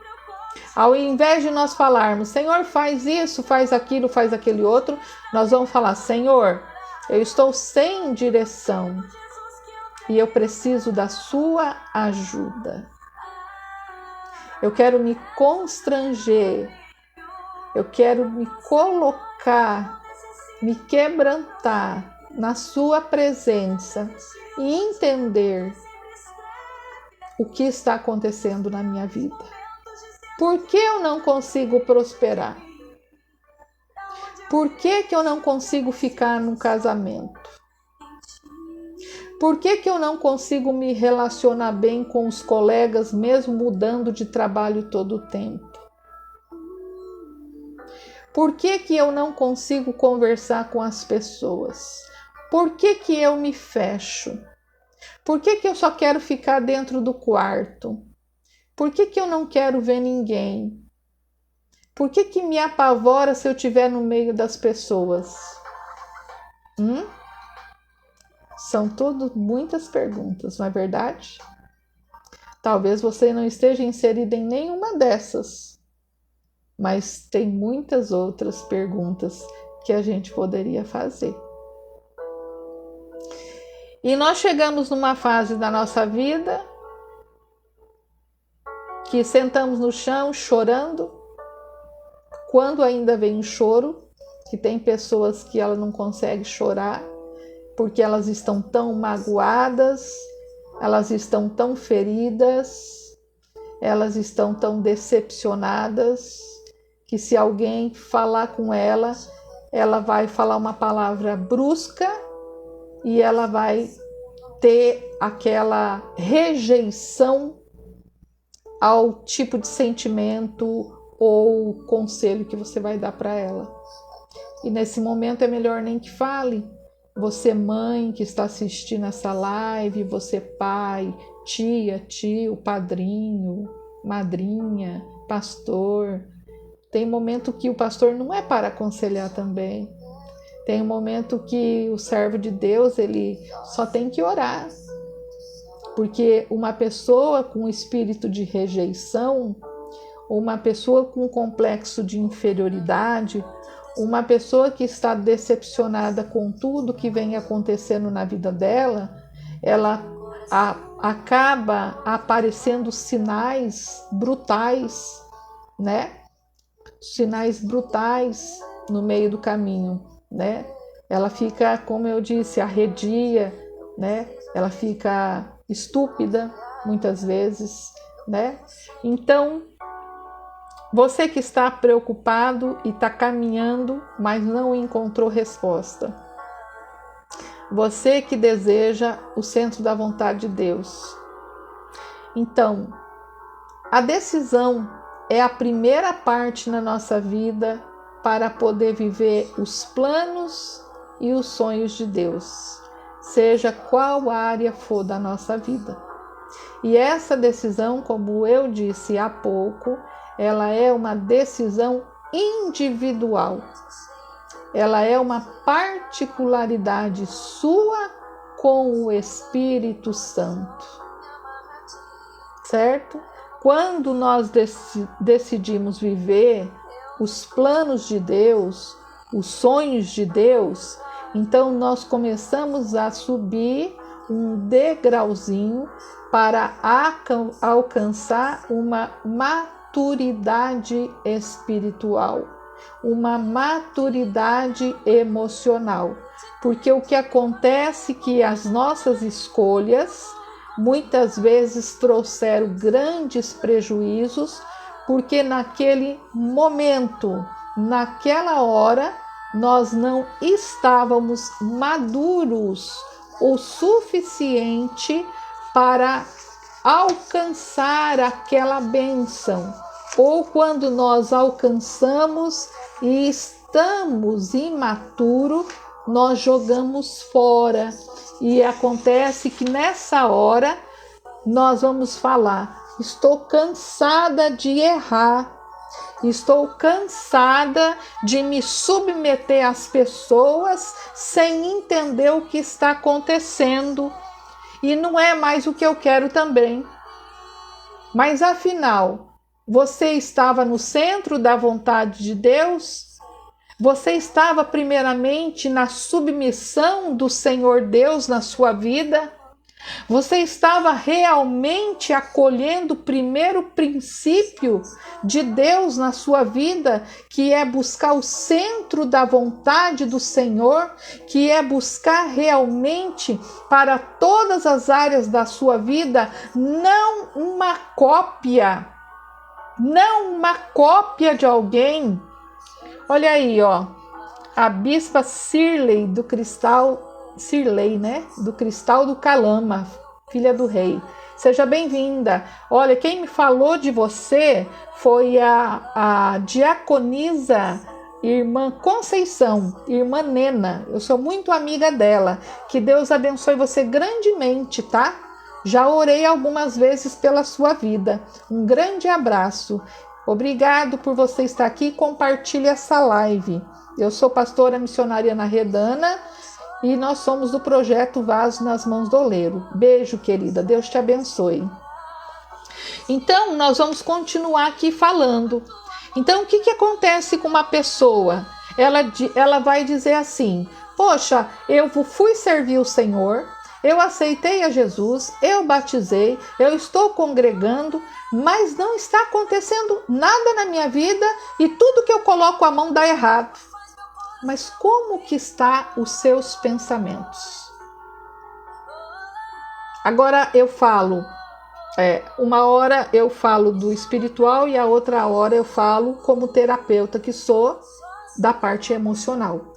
ao invés de nós falarmos, Senhor, faz isso, faz aquilo, faz aquele outro, nós vamos falar, Senhor, eu estou sem direção e eu preciso da sua ajuda. Eu quero me constranger, eu quero me colocar, me quebrantar na sua presença e entender o que está acontecendo na minha vida. Por que eu não consigo prosperar? Por que eu não consigo ficar num casamento? Por que eu não consigo me relacionar bem com os colegas, mesmo mudando de trabalho todo o tempo? Por que eu não consigo conversar com as pessoas? Por que eu me fecho? Por que eu só quero ficar dentro do quarto? Por que eu não quero ver ninguém? Por que me apavora se eu estiver no meio das pessoas? São muitas perguntas, não é verdade? Talvez você não esteja inserida em nenhuma dessas, mas tem muitas outras perguntas que a gente poderia fazer. E nós chegamos numa fase da nossa vida que sentamos no chão chorando, quando ainda vem o choro, que tem pessoas que ela não consegue chorar, porque elas estão tão magoadas, elas estão tão feridas, elas estão tão decepcionadas, que se alguém falar com ela, ela vai falar uma palavra brusca e ela vai ter aquela rejeição ao tipo de sentimento ou conselho que você vai dar para ela. E nesse momento é melhor nem que fale. Você, mãe que está assistindo essa live, você, pai, tia, tio, padrinho, madrinha, pastor. Tem momento que o pastor não é para aconselhar também. Tem um momento que o servo de Deus, ele só tem que orar. Porque uma pessoa com espírito de rejeição, uma pessoa com complexo de inferioridade, uma pessoa que está decepcionada com tudo que vem acontecendo na vida dela, ela acaba aparecendo sinais brutais, né? Sinais brutais no meio do caminho, né? Ela fica, como eu disse, arredia, né? Ela fica estúpida muitas vezes, né? Então, você que está preocupado e está caminhando, mas não encontrou resposta. Você que deseja o centro da vontade de Deus. Então, a decisão é a primeira parte na nossa vida para poder viver os planos e os sonhos de Deus, seja qual área for da nossa vida. E essa decisão, como eu disse há pouco, ela é uma decisão individual. Ela é uma particularidade sua com o Espírito Santo. Certo? Quando nós decidimos viver os planos de Deus, os sonhos de Deus, então nós começamos a subir um degrauzinho para alcançar uma maturidade espiritual, uma maturidade emocional. Porque o que acontece é que as nossas escolhas muitas vezes trouxeram grandes prejuízos, porque naquele momento, naquela hora, nós não estávamos maduros o suficiente para alcançar aquela bênção. Ou quando nós alcançamos e estamos imaturos, nós jogamos fora. E acontece que nessa hora nós vamos falar: estou cansada de errar, estou cansada de me submeter às pessoas sem entender o que está acontecendo. E não é mais o que eu quero também. Mas afinal, você estava no centro da vontade de Deus? Você estava primeiramente na submissão do Senhor Deus na sua vida? Você estava realmente acolhendo o primeiro princípio de Deus na sua vida, que é buscar o centro da vontade do Senhor, que é buscar realmente para todas as áreas da sua vida, não uma cópia de alguém. Olha aí, ó, a bispa Cirlei do Cristal, do Cristal do Calama, filha do rei. Seja bem-vinda. Olha, quem me falou de você foi a diaconisa irmã Conceição, irmã Nena. Eu sou muito amiga dela. Que Deus abençoe você grandemente, tá? Já orei algumas vezes pela sua vida. Um grande abraço. Obrigado por você estar aqui. Compartilhe essa live. Eu sou pastora missionária Ana Redana e nós somos do projeto Vaso nas Mãos do Oleiro. Beijo, querida. Deus te abençoe. Então, nós vamos continuar aqui falando. Então, o que acontece com uma pessoa? Ela vai dizer assim: poxa, eu fui servir o Senhor, eu aceitei a Jesus, eu batizei, eu estou congregando, mas não está acontecendo nada na minha vida e tudo que eu coloco a mão dá errado. Mas como que está os seus pensamentos? Agora eu falo, uma hora eu falo do espiritual e a outra hora eu falo como terapeuta que sou da parte emocional.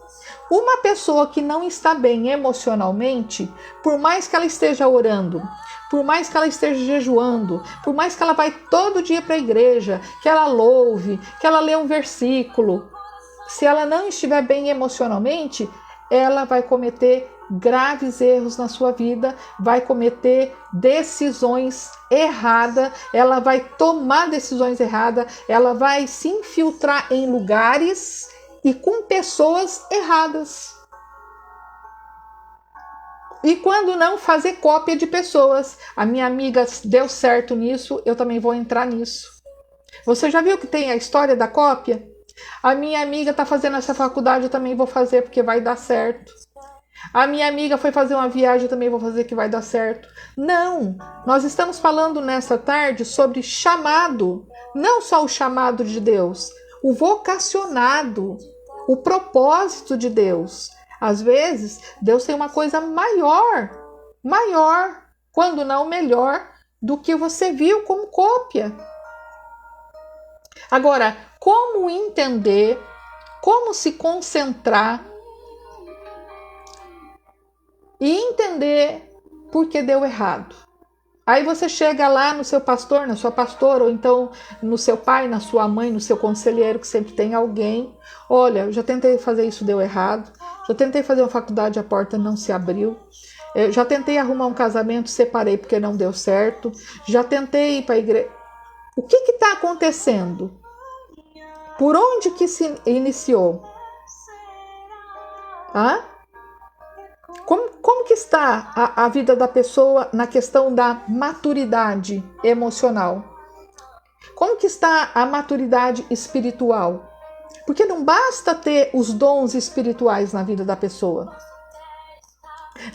Uma pessoa que não está bem emocionalmente, por mais que ela esteja orando, por mais que ela esteja jejuando, por mais que ela vai todo dia para a igreja, que ela louve, que ela lê um versículo, se ela não estiver bem emocionalmente, ela vai cometer graves erros na sua vida, vai cometer decisões erradas, ela vai tomar decisões erradas, ela vai se infiltrar em lugares e com pessoas erradas. E quando não, fazer cópia de pessoas. A minha amiga deu certo nisso, eu também vou entrar nisso. Você já viu que tem a história da cópia? A minha amiga está fazendo essa faculdade, eu também vou fazer porque vai dar certo. A minha amiga foi fazer uma viagem, eu também vou fazer que vai dar certo. Não, nós estamos falando nessa tarde sobre chamado. Não só o chamado de Deus, o vocacionado, o propósito de Deus. Às vezes, Deus tem uma coisa maior, quando não melhor, do que você viu como cópia. Agora, como entender, como se concentrar e entender por que deu errado? Aí você chega lá no seu pastor, na sua pastora, ou então no seu pai, na sua mãe, no seu conselheiro, que sempre tem alguém. Olha, eu já tentei fazer isso, deu errado. Já tentei fazer uma faculdade, a porta não se abriu. Eu já tentei arrumar um casamento, separei porque não deu certo. Já tentei ir para a igreja. O que está acontecendo? Por onde que se iniciou? Como que está a vida da pessoa na questão da maturidade emocional? Como que está a maturidade espiritual? Porque não basta ter os dons espirituais na vida da pessoa.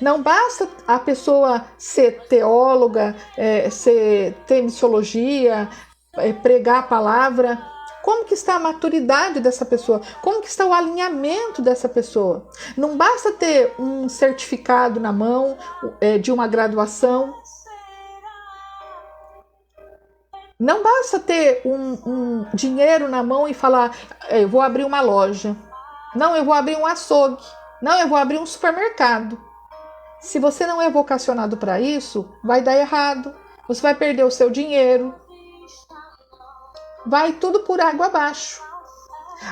Não basta a pessoa ser teóloga, ter missiologia, pregar a palavra. Como que está a maturidade dessa pessoa? Como que está o alinhamento dessa pessoa? Não basta ter um certificado na mão de uma graduação. Não basta ter um dinheiro na mão e falar, eu vou abrir uma loja. Não, eu vou abrir um açougue. Não, eu vou abrir um supermercado. Se você não é vocacionado para isso, vai dar errado. Você vai perder o seu dinheiro. Vai tudo por água abaixo.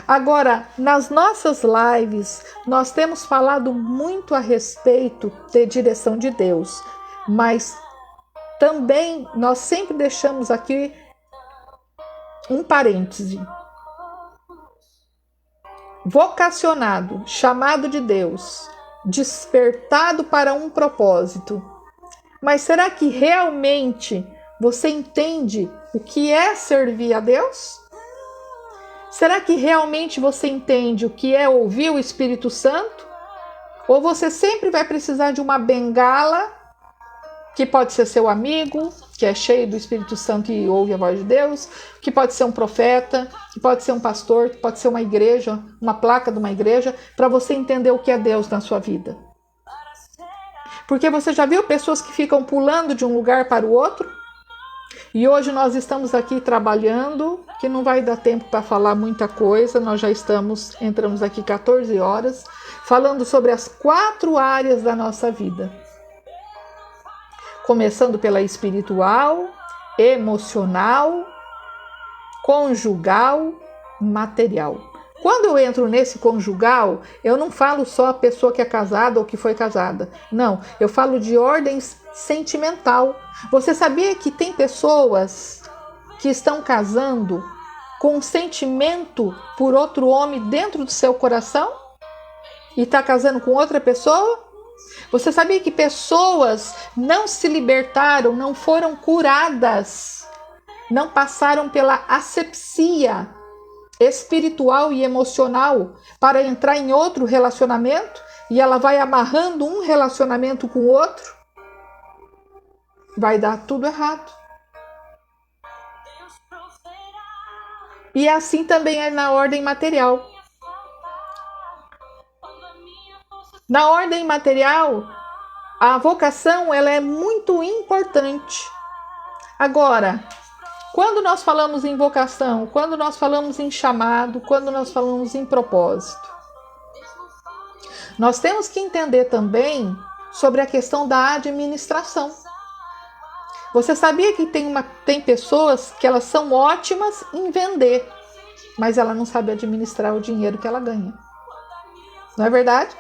Agora, nas nossas lives, nós temos falado muito a respeito de direção de Deus, mas também nós sempre deixamos aqui um parêntese. Vocacionado, chamado de Deus, despertado para um propósito. Mas será que realmente você entende o que é servir a Deus? Será que realmente você entende o que é ouvir o Espírito Santo? Ou você sempre vai precisar de uma bengala, que pode ser seu amigo, que é cheio do Espírito Santo e ouve a voz de Deus, que pode ser um profeta, que pode ser um pastor, que pode ser uma igreja, uma placa de uma igreja, para você entender o que é Deus na sua vida? Porque você já viu pessoas que ficam pulando de um lugar para o outro? E hoje nós estamos aqui trabalhando, que não vai dar tempo para falar muita coisa, nós já entramos aqui 14 horas, falando sobre as 4 áreas da nossa vida. Começando pela espiritual, emocional, conjugal, material. Quando eu entro nesse conjugal, eu não falo só a pessoa que é casada ou que foi casada. Não, eu falo de ordem sentimental. Você sabia que tem pessoas que estão casando com um sentimento por outro homem dentro do seu coração? E está casando com outra pessoa? Você sabia que pessoas não se libertaram, não foram curadas, não passaram pela asepsia espiritual e emocional para entrar em outro relacionamento e ela vai amarrando um relacionamento com o outro? Vai dar tudo errado. E assim também é na ordem material. Na ordem material, a vocação ela é muito importante. Agora, quando nós falamos em vocação, quando nós falamos em chamado, quando nós falamos em propósito, nós temos que entender também sobre a questão da administração. Você sabia que tem pessoas que elas são ótimas em vender, mas ela não sabe administrar o dinheiro que ela ganha? Não é verdade?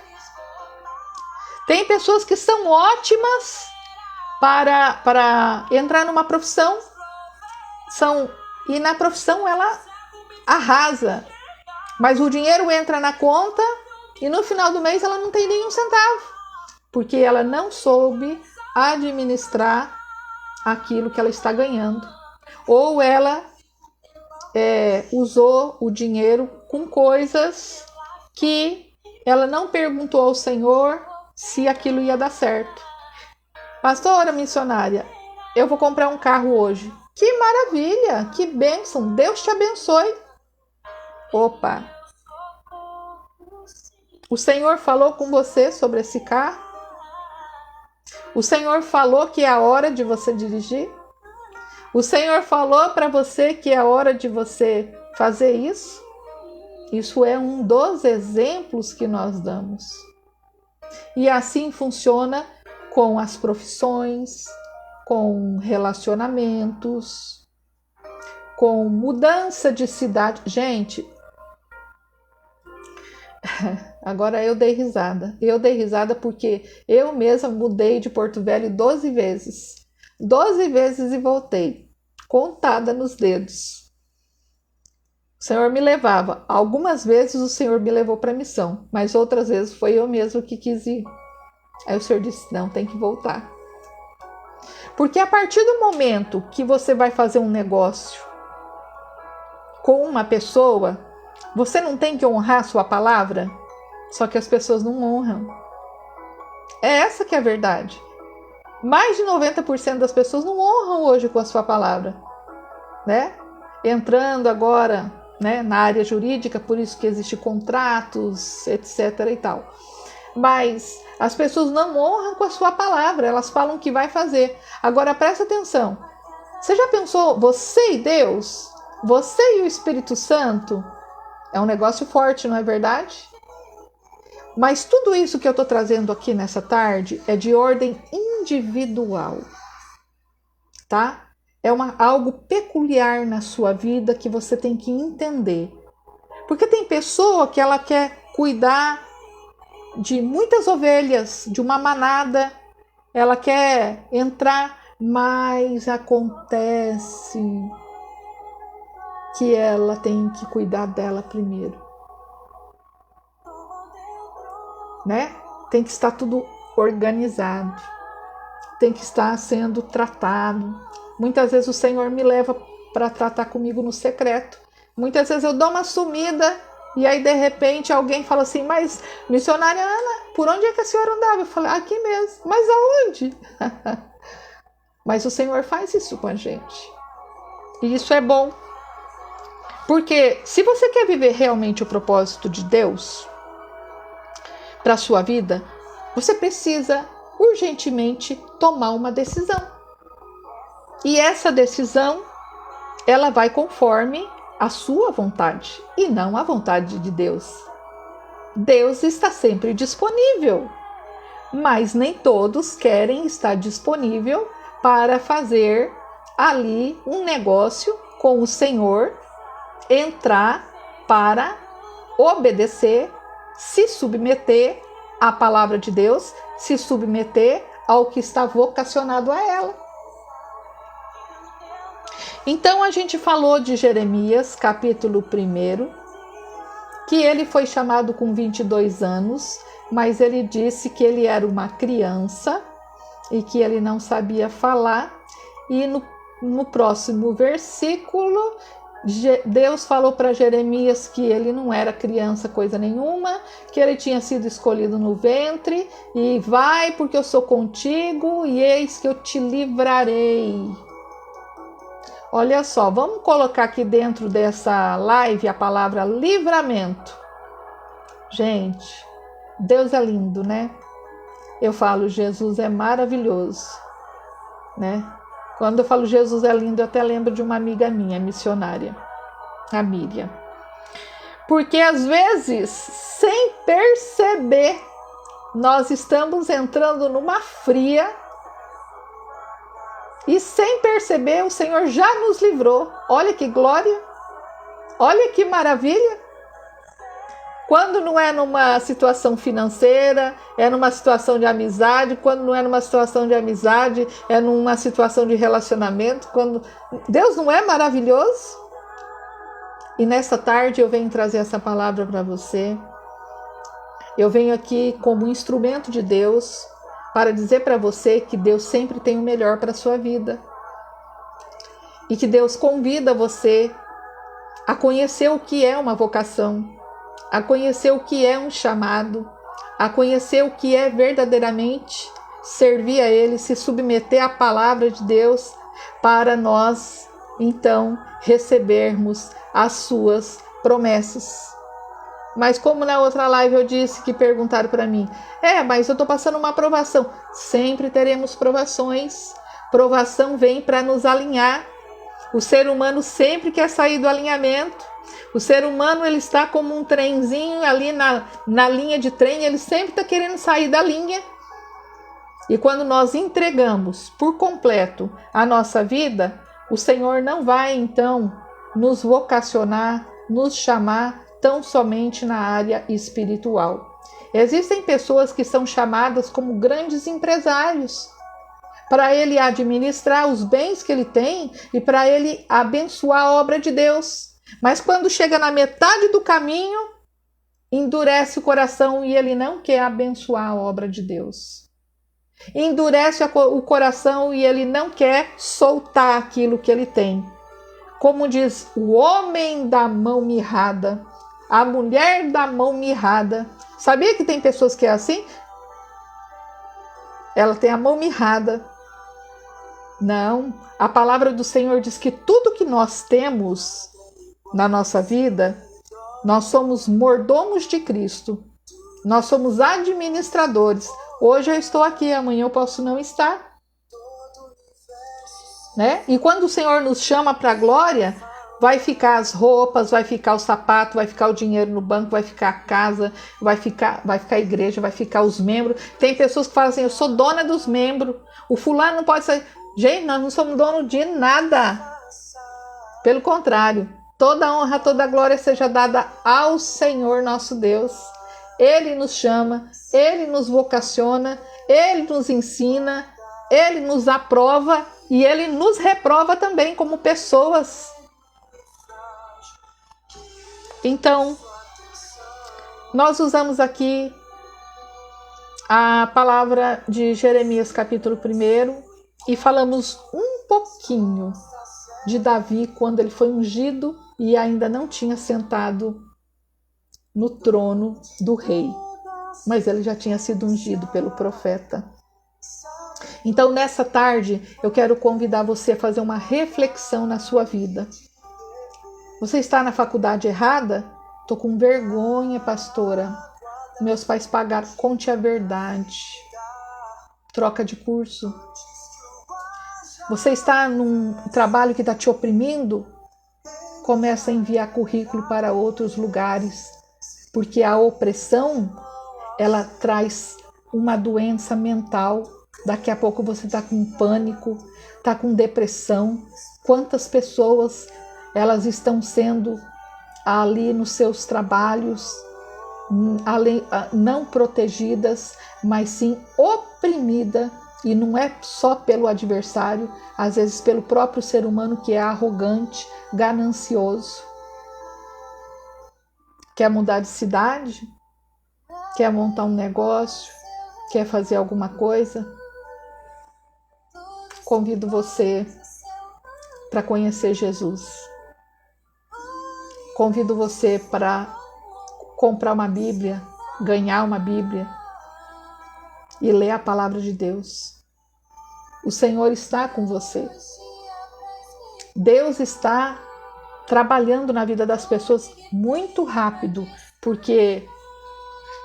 Tem pessoas que são ótimas para entrar numa profissão, e na profissão ela arrasa, mas o dinheiro entra na conta e no final do mês ela não tem nenhum centavo, porque ela não soube administrar aquilo que ela está ganhando, ou ela usou o dinheiro com coisas que ela não perguntou ao Senhor se aquilo ia dar certo. Pastora missionária, eu vou comprar um carro hoje. Que maravilha, que bênção, Deus te abençoe. Opa! O Senhor falou com você sobre esse carro? O Senhor falou que é a hora de você dirigir? O Senhor falou para você que é a hora de você fazer isso? Isso é um dos exemplos que nós damos. E assim funciona com as profissões, com relacionamentos, com mudança de cidade. Gente, agora eu dei risada. Eu dei risada porque eu mesma mudei de Porto Velho 12 vezes. 12 vezes e voltei, contada nos dedos. O Senhor me levava. Algumas vezes o Senhor me levou para a missão, mas outras vezes foi eu mesmo que quis ir. Aí o Senhor disse, não, tem que voltar. Porque a partir do momento que você vai fazer um negócio com uma pessoa, você não tem que honrar a sua palavra? Só que as pessoas não honram. É essa que é a verdade. Mais de 90% das pessoas não honram hoje com a sua palavra, né? Entrando agora, né, na área jurídica, por isso que existem contratos, etc. e tal. Mas as pessoas não honram com a sua palavra, elas falam que vai fazer. Agora presta atenção, você já pensou, você e Deus, você e o Espírito Santo, é um negócio forte, não é verdade? Mas tudo isso que eu estou trazendo aqui nessa tarde é de ordem individual, tá? É algo peculiar na sua vida que você tem que entender. Porque tem pessoa que ela quer cuidar de muitas ovelhas, de uma manada, ela quer entrar, mas acontece que ela tem que cuidar dela primeiro. Né? Tem que estar tudo organizado, tem que estar sendo tratado. Muitas vezes o Senhor me leva para tratar comigo no secreto. Muitas vezes eu dou uma sumida e aí de repente alguém fala assim, mas missionária Ana, por onde é que a senhora andava? Eu falei, aqui mesmo. Mas aonde? Mas o Senhor faz isso com a gente. E isso é bom. Porque se você quer viver realmente o propósito de Deus para a sua vida, você precisa urgentemente tomar uma decisão. E essa decisão, ela vai conforme a sua vontade e não a vontade de Deus. Deus está sempre disponível, mas nem todos querem estar disponível para fazer ali um negócio com o Senhor, entrar para obedecer, se submeter à palavra de Deus, se submeter ao que está vocacionado a ela. Então a gente falou de Jeremias, capítulo 1, que ele foi chamado com 22 anos, mas ele disse que ele era uma criança e que ele não sabia falar. E no próximo versículo, Deus falou para Jeremias que ele não era criança coisa nenhuma, que ele tinha sido escolhido no ventre, e vai porque eu sou contigo e eis que eu te livrarei. Olha só, vamos colocar aqui dentro dessa live a palavra livramento. Gente, Deus é lindo, né? Eu falo, Jesus é maravilhoso, né? Quando eu falo Jesus é lindo, eu até lembro de uma amiga minha, missionária, a Miriam. Porque às vezes, sem perceber, nós estamos entrando numa fria e sem perceber o Senhor já nos livrou. Olha que glória, olha que maravilha. Quando não é numa situação financeira, é numa situação de amizade. Quando não é numa situação de amizade, é numa situação de relacionamento. Deus não é maravilhoso? E nessa tarde eu venho trazer essa palavra para você. Eu venho aqui como instrumento de Deus para dizer para você que Deus sempre tem o melhor para a sua vida. E que Deus convida você a conhecer o que é uma vocação, a conhecer o que é um chamado, a conhecer o que é verdadeiramente servir a Ele, se submeter à palavra de Deus, para nós, então, recebermos as suas promessas. Mas como na outra live eu disse que perguntaram para mim, mas eu estou passando uma provação. Sempre teremos provações. Provação vem para nos alinhar. O ser humano sempre quer sair do alinhamento. O ser humano, ele está como um trenzinho ali na linha de trem, ele sempre está querendo sair da linha. E quando nós entregamos por completo a nossa vida, o Senhor não vai então nos vocacionar, nos chamar tão somente na área espiritual. Existem pessoas que são chamadas como grandes empresários, para ele administrar os bens que ele tem e para ele abençoar a obra de Deus. Mas quando chega na metade do caminho, endurece o coração e ele não quer abençoar a obra de Deus. Endurece o coração e ele não quer soltar aquilo que ele tem. Como diz o homem da mão mirrada, a mulher da mão mirrada. Sabia que tem pessoas que é assim? ela tem a mão mirrada. Não, a palavra do Senhor diz que tudo que nós temos na nossa vida, nós somos mordomos de Cristo. Nós somos administradores. Hoje eu estou aqui, amanhã eu posso não estar. Né? E quando o Senhor nos chama para a glória, vai ficar as roupas, vai ficar o sapato, vai ficar o dinheiro no banco, vai ficar a casa, vai ficar a igreja, vai ficar os membros. Tem pessoas que falam assim, eu sou dona dos membros. O fulano não pode sair. Gente, nós não somos dono de nada. Pelo contrário, toda a honra, toda a glória seja dada ao Senhor nosso Deus. Ele nos chama, Ele nos vocaciona, Ele nos ensina, Ele nos aprova e Ele nos reprova também como pessoas. Então, nós usamos aqui a palavra de Jeremias capítulo 1 e falamos um pouquinho de Davi quando ele foi ungido e ainda não tinha sentado no trono do rei, mas ele já tinha sido ungido pelo profeta. Então, nessa tarde, eu quero convidar você a fazer uma reflexão na sua vida. Você está na faculdade errada? Estou com vergonha, pastora. Meus pais pagaram, conte a verdade. Troca de curso. Você está num trabalho que está te oprimindo? Começa a enviar currículo para outros lugares. Porque a opressão, ela traz uma doença mental. Daqui a pouco você está com pânico, está com depressão. Quantas pessoas elas estão sendo ali nos seus trabalhos, não protegidas, mas sim oprimidas. E não é só pelo adversário, às vezes pelo próprio ser humano que é arrogante, ganancioso. Quer mudar de cidade? Quer montar um negócio? Quer fazer alguma coisa? Convido você para conhecer Jesus. Convido você para comprar uma Bíblia, ganhar uma Bíblia e ler a palavra de Deus. O Senhor está com você. Deus está trabalhando na vida das pessoas muito rápido, porque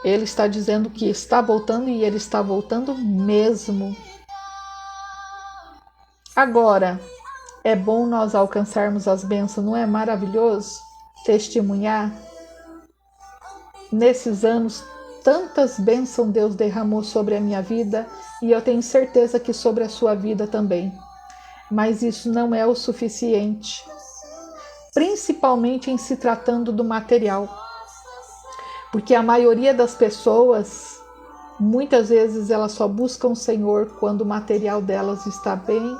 Ele está dizendo que está voltando e Ele está voltando mesmo. Agora, é bom nós alcançarmos as bênçãos, não é maravilhoso? Testemunhar. Nesses anos, tantas bênçãos Deus derramou sobre a minha vida e eu tenho certeza que sobre a sua vida também. Mas isso não é o suficiente, principalmente em se tratando do material. Porque a maioria das pessoas, muitas vezes elas só buscam o Senhor quando o material delas está bem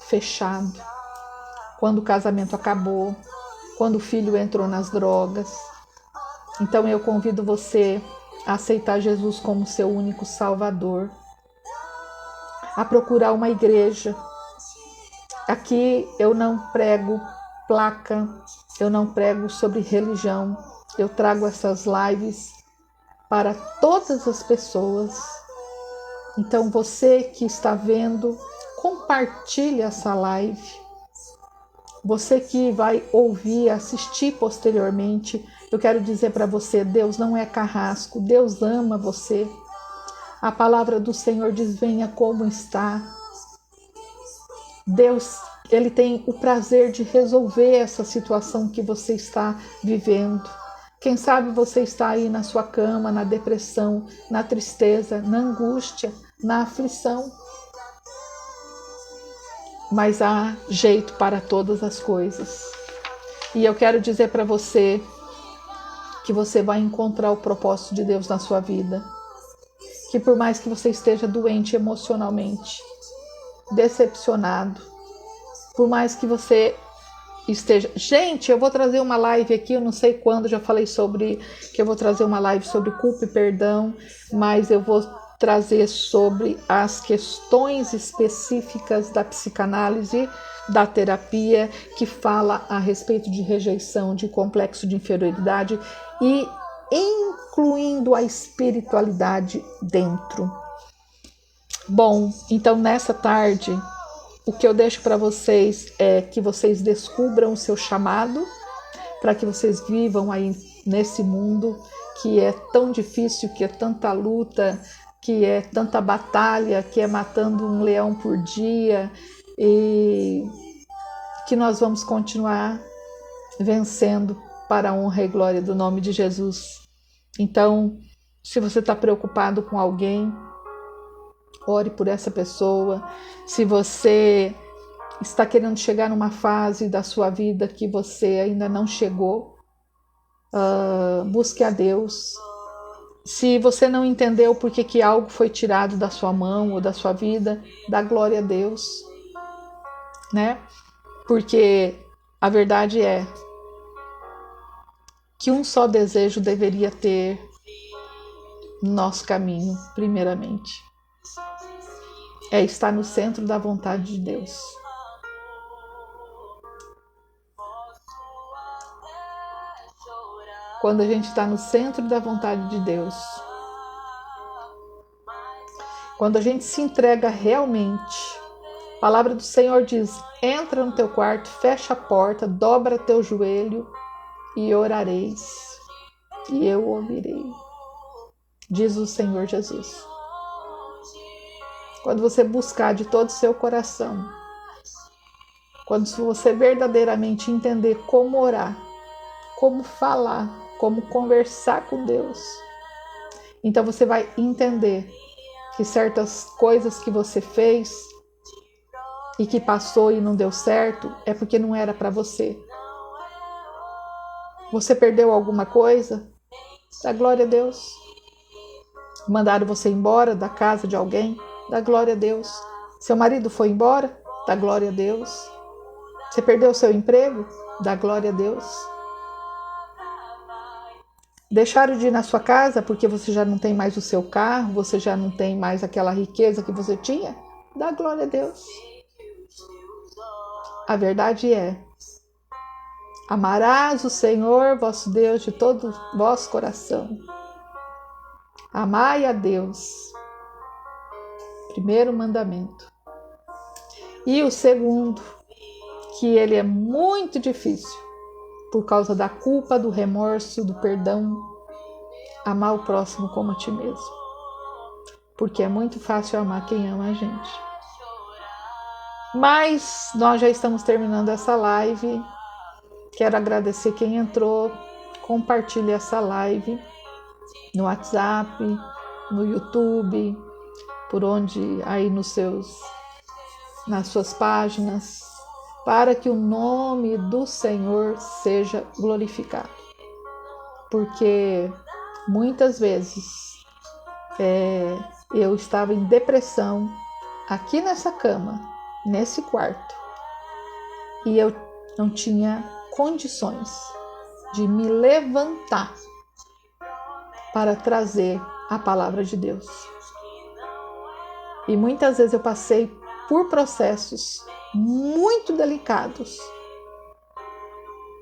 fechado, quando o casamento acabou, quando o filho entrou nas drogas. Então eu convido você a aceitar Jesus como seu único Salvador, a procurar uma igreja. Aqui eu não prego placa, eu não prego sobre religião, eu trago essas lives para todas as pessoas. Então você que está vendo, compartilhe essa live. Você que vai ouvir, assistir posteriormente, eu quero dizer para você, Deus não é carrasco, Deus ama você. A palavra do Senhor diz, venha como está. Deus, Ele tem o prazer de resolver essa situação que você está vivendo. Quem sabe você está aí na sua cama, na depressão, na tristeza, na angústia, na aflição. Mas há jeito para todas as coisas. E eu quero dizer para você que você vai encontrar o propósito de Deus na sua vida. Que por mais que você esteja doente emocionalmente, decepcionado, por mais que você esteja... Gente, eu vou trazer uma live aqui, eu não sei quando, já falei sobre que eu vou trazer uma live sobre culpa e perdão, mas eu vou trazer sobre as questões específicas da psicanálise, da terapia, que fala a respeito de rejeição, de complexo de inferioridade e incluindo a espiritualidade dentro. Bom, então nessa tarde, o que eu deixo para vocês é que vocês descubram o seu chamado, para que vocês vivam aí nesse mundo que é tão difícil, que é tanta luta, que é tanta batalha, que é matando um leão por dia, e que nós vamos continuar vencendo para a honra e glória do nome de Jesus. Então, se você está preocupado com alguém, ore por essa pessoa. Se você está querendo chegar numa fase da sua vida que você ainda não chegou, busque a Deus. Se você não entendeu por que algo foi tirado da sua mão ou da sua vida, dá glória a Deus, né? Porque a verdade é que um só desejo deveria ter no nosso caminho, primeiramente. É estar no centro da vontade de Deus. Quando a gente está no centro da vontade de Deus, quando a gente se entrega realmente, a palavra do Senhor diz: entra no teu quarto, fecha a porta, dobra teu joelho e orareis, e eu ouvirei, diz o Senhor Jesus. Quando você buscar de todo o seu coração, quando você verdadeiramente entender como orar, como falar, como conversar com Deus, então você vai entender que certas coisas que você fez e que passou e não deu certo é porque não era para você. Você perdeu alguma coisa? Dá glória a Deus. Mandaram você embora da casa de alguém? Dá glória a Deus. Seu marido foi embora? Dá glória a Deus. Você perdeu o seu emprego? Dá glória a Deus. Deixaram de ir na sua casa porque você já não tem mais o seu carro, você já não tem mais aquela riqueza que você tinha? Dá glória a Deus. A verdade é: amarás o Senhor vosso Deus de todo o vosso coração. Amai a Deus. Primeiro mandamento. E o segundo, que ele é muito difícil, por causa da culpa, do remorso, do perdão, amar o próximo como a ti mesmo. Porque é muito fácil amar quem ama a gente. Mas nós já estamos terminando essa live. Quero agradecer quem entrou. Compartilhe essa live no WhatsApp, no YouTube, por onde aí nas suas páginas, para que o nome do Senhor seja glorificado. Porque muitas vezes eu estava em depressão aqui nessa cama, nesse quarto, e eu não tinha condições de me levantar para trazer a palavra de Deus. E muitas vezes eu passei por processos muito delicados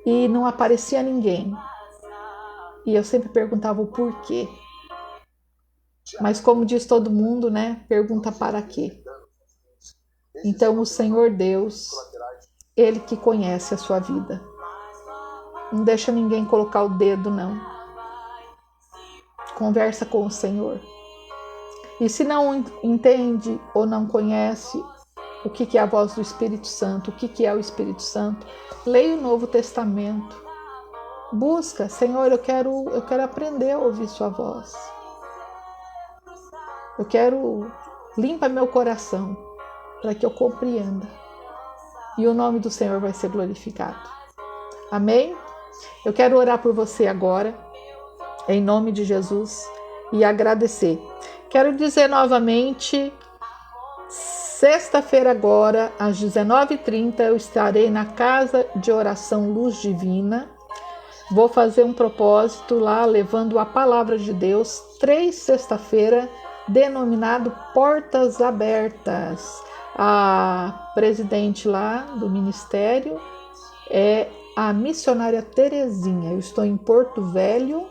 e não aparecia ninguém. E eu sempre perguntava o porquê. Mas como diz todo mundo, né? Pergunta para quê. Então o Senhor Deus, Ele que conhece a sua vida. Não deixa ninguém colocar o dedo, não. Conversa com o Senhor. E se não entende ou não conhece o que é a voz do Espírito Santo, o que é o Espírito Santo, leia o Novo Testamento. Busca: Senhor, eu quero aprender a ouvir sua voz. Eu quero, limpa meu coração para que eu compreenda. E o nome do Senhor vai ser glorificado. Amém? Eu quero orar por você agora, em nome de Jesus, e agradecer. Quero dizer novamente, sexta-feira agora, às 19h30, eu estarei na Casa de Oração Luz Divina. Vou fazer um propósito lá, levando a palavra de Deus, 3 sexta-feira, denominado Portas Abertas. A presidente lá do ministério é a missionária Terezinha. Eu estou em Porto Velho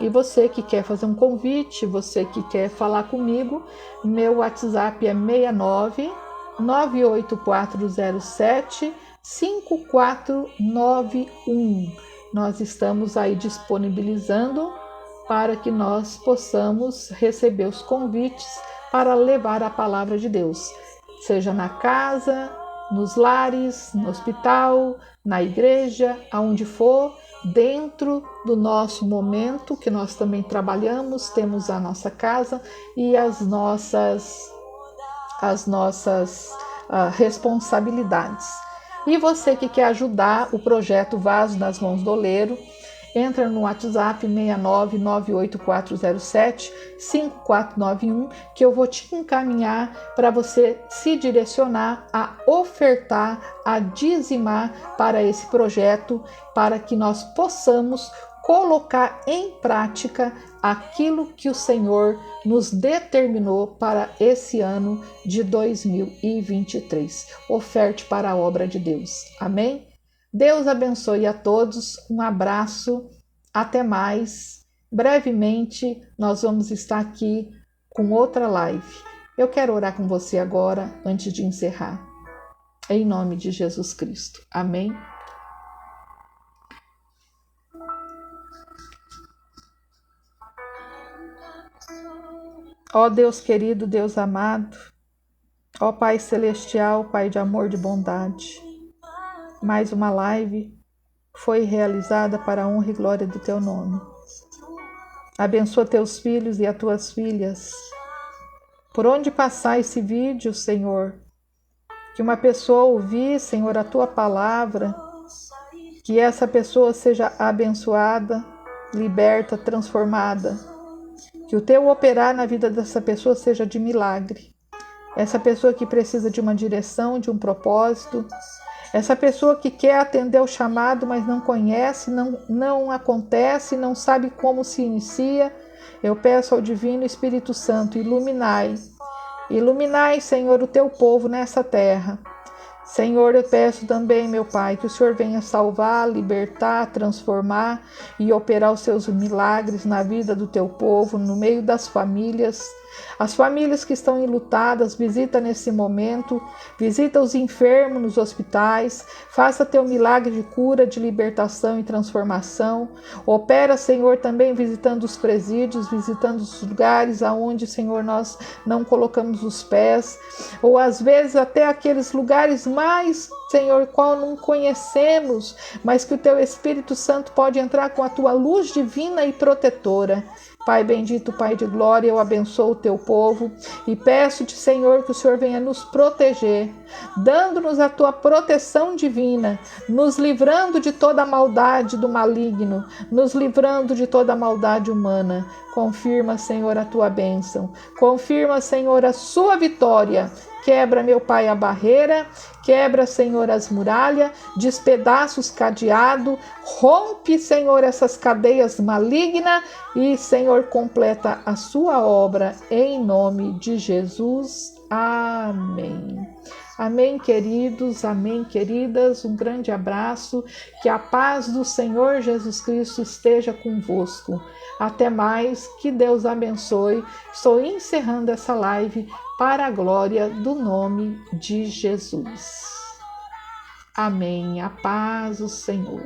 E você que quer fazer um convite, você que quer falar comigo, meu WhatsApp é 69 98407 5491. Nós estamos aí disponibilizando para que nós possamos receber os convites para levar a palavra de Deus, seja na casa, nos lares, no hospital, na igreja, aonde for, dentro do nosso momento, que nós também trabalhamos, temos a nossa casa e as nossas responsabilidades. E você que quer ajudar o projeto Vaso nas Mãos do Oleiro, entra no WhatsApp 69984075491, que eu vou te encaminhar para você se direcionar a ofertar, a dizimar para esse projeto, para que nós possamos colocar em prática aquilo que o Senhor nos determinou para esse ano de 2023. Oferte para a obra de Deus. Amém? Deus abençoe a todos, um abraço, até mais. Brevemente nós vamos estar aqui com outra live. Eu quero orar com você agora, antes de encerrar. Em nome de Jesus Cristo. Amém. Ó Deus querido, Deus amado, ó Pai celestial, Pai de amor, de bondade, mais uma live foi realizada para a honra e glória do Teu nome. Abençoa Teus filhos e as Tuas filhas. Por onde passar esse vídeo, Senhor, que uma pessoa ouvir, Senhor, a Tua palavra, que essa pessoa seja abençoada, liberta, transformada. Que o Teu operar na vida dessa pessoa seja de milagre. Essa pessoa que precisa de uma direção, de um propósito. Essa pessoa que quer atender o chamado, mas não conhece, não acontece, não sabe como se inicia. Eu peço ao Divino Espírito Santo, iluminai, Senhor, o Teu povo nessa terra. Senhor, eu peço também, meu Pai, que o Senhor venha salvar, libertar, transformar e operar os Seus milagres na vida do Teu povo, no meio das famílias. As famílias que estão enlutadas, visita nesse momento, visita os enfermos nos hospitais, faça Teu milagre de cura, de libertação e transformação. Opera, Senhor, também visitando os presídios, visitando os lugares aonde, Senhor, nós não colocamos os pés, ou às vezes até aqueles lugares mais, Senhor, qual não conhecemos, mas que o Teu Espírito Santo pode entrar com a Tua luz divina e protetora. Pai bendito, Pai de glória, eu abençoo o Teu povo e peço-te, Senhor, que o Senhor venha nos proteger, dando-nos a Tua proteção divina, nos livrando de toda a maldade do maligno, nos livrando de toda a maldade humana. Confirma, Senhor, a Tua bênção. Confirma, Senhor, a Sua vitória. Quebra, meu Pai, a barreira, quebra, Senhor, as muralhas, despedaça os cadeados, rompe, Senhor, essas cadeias malignas e, Senhor, completa a Sua obra em nome de Jesus. Amém. Amém, queridos, amém, queridas, um grande abraço, que a paz do Senhor Jesus Cristo esteja convosco. Até mais, que Deus abençoe. Estou encerrando essa live para a glória do nome de Jesus. Amém. A paz do Senhor.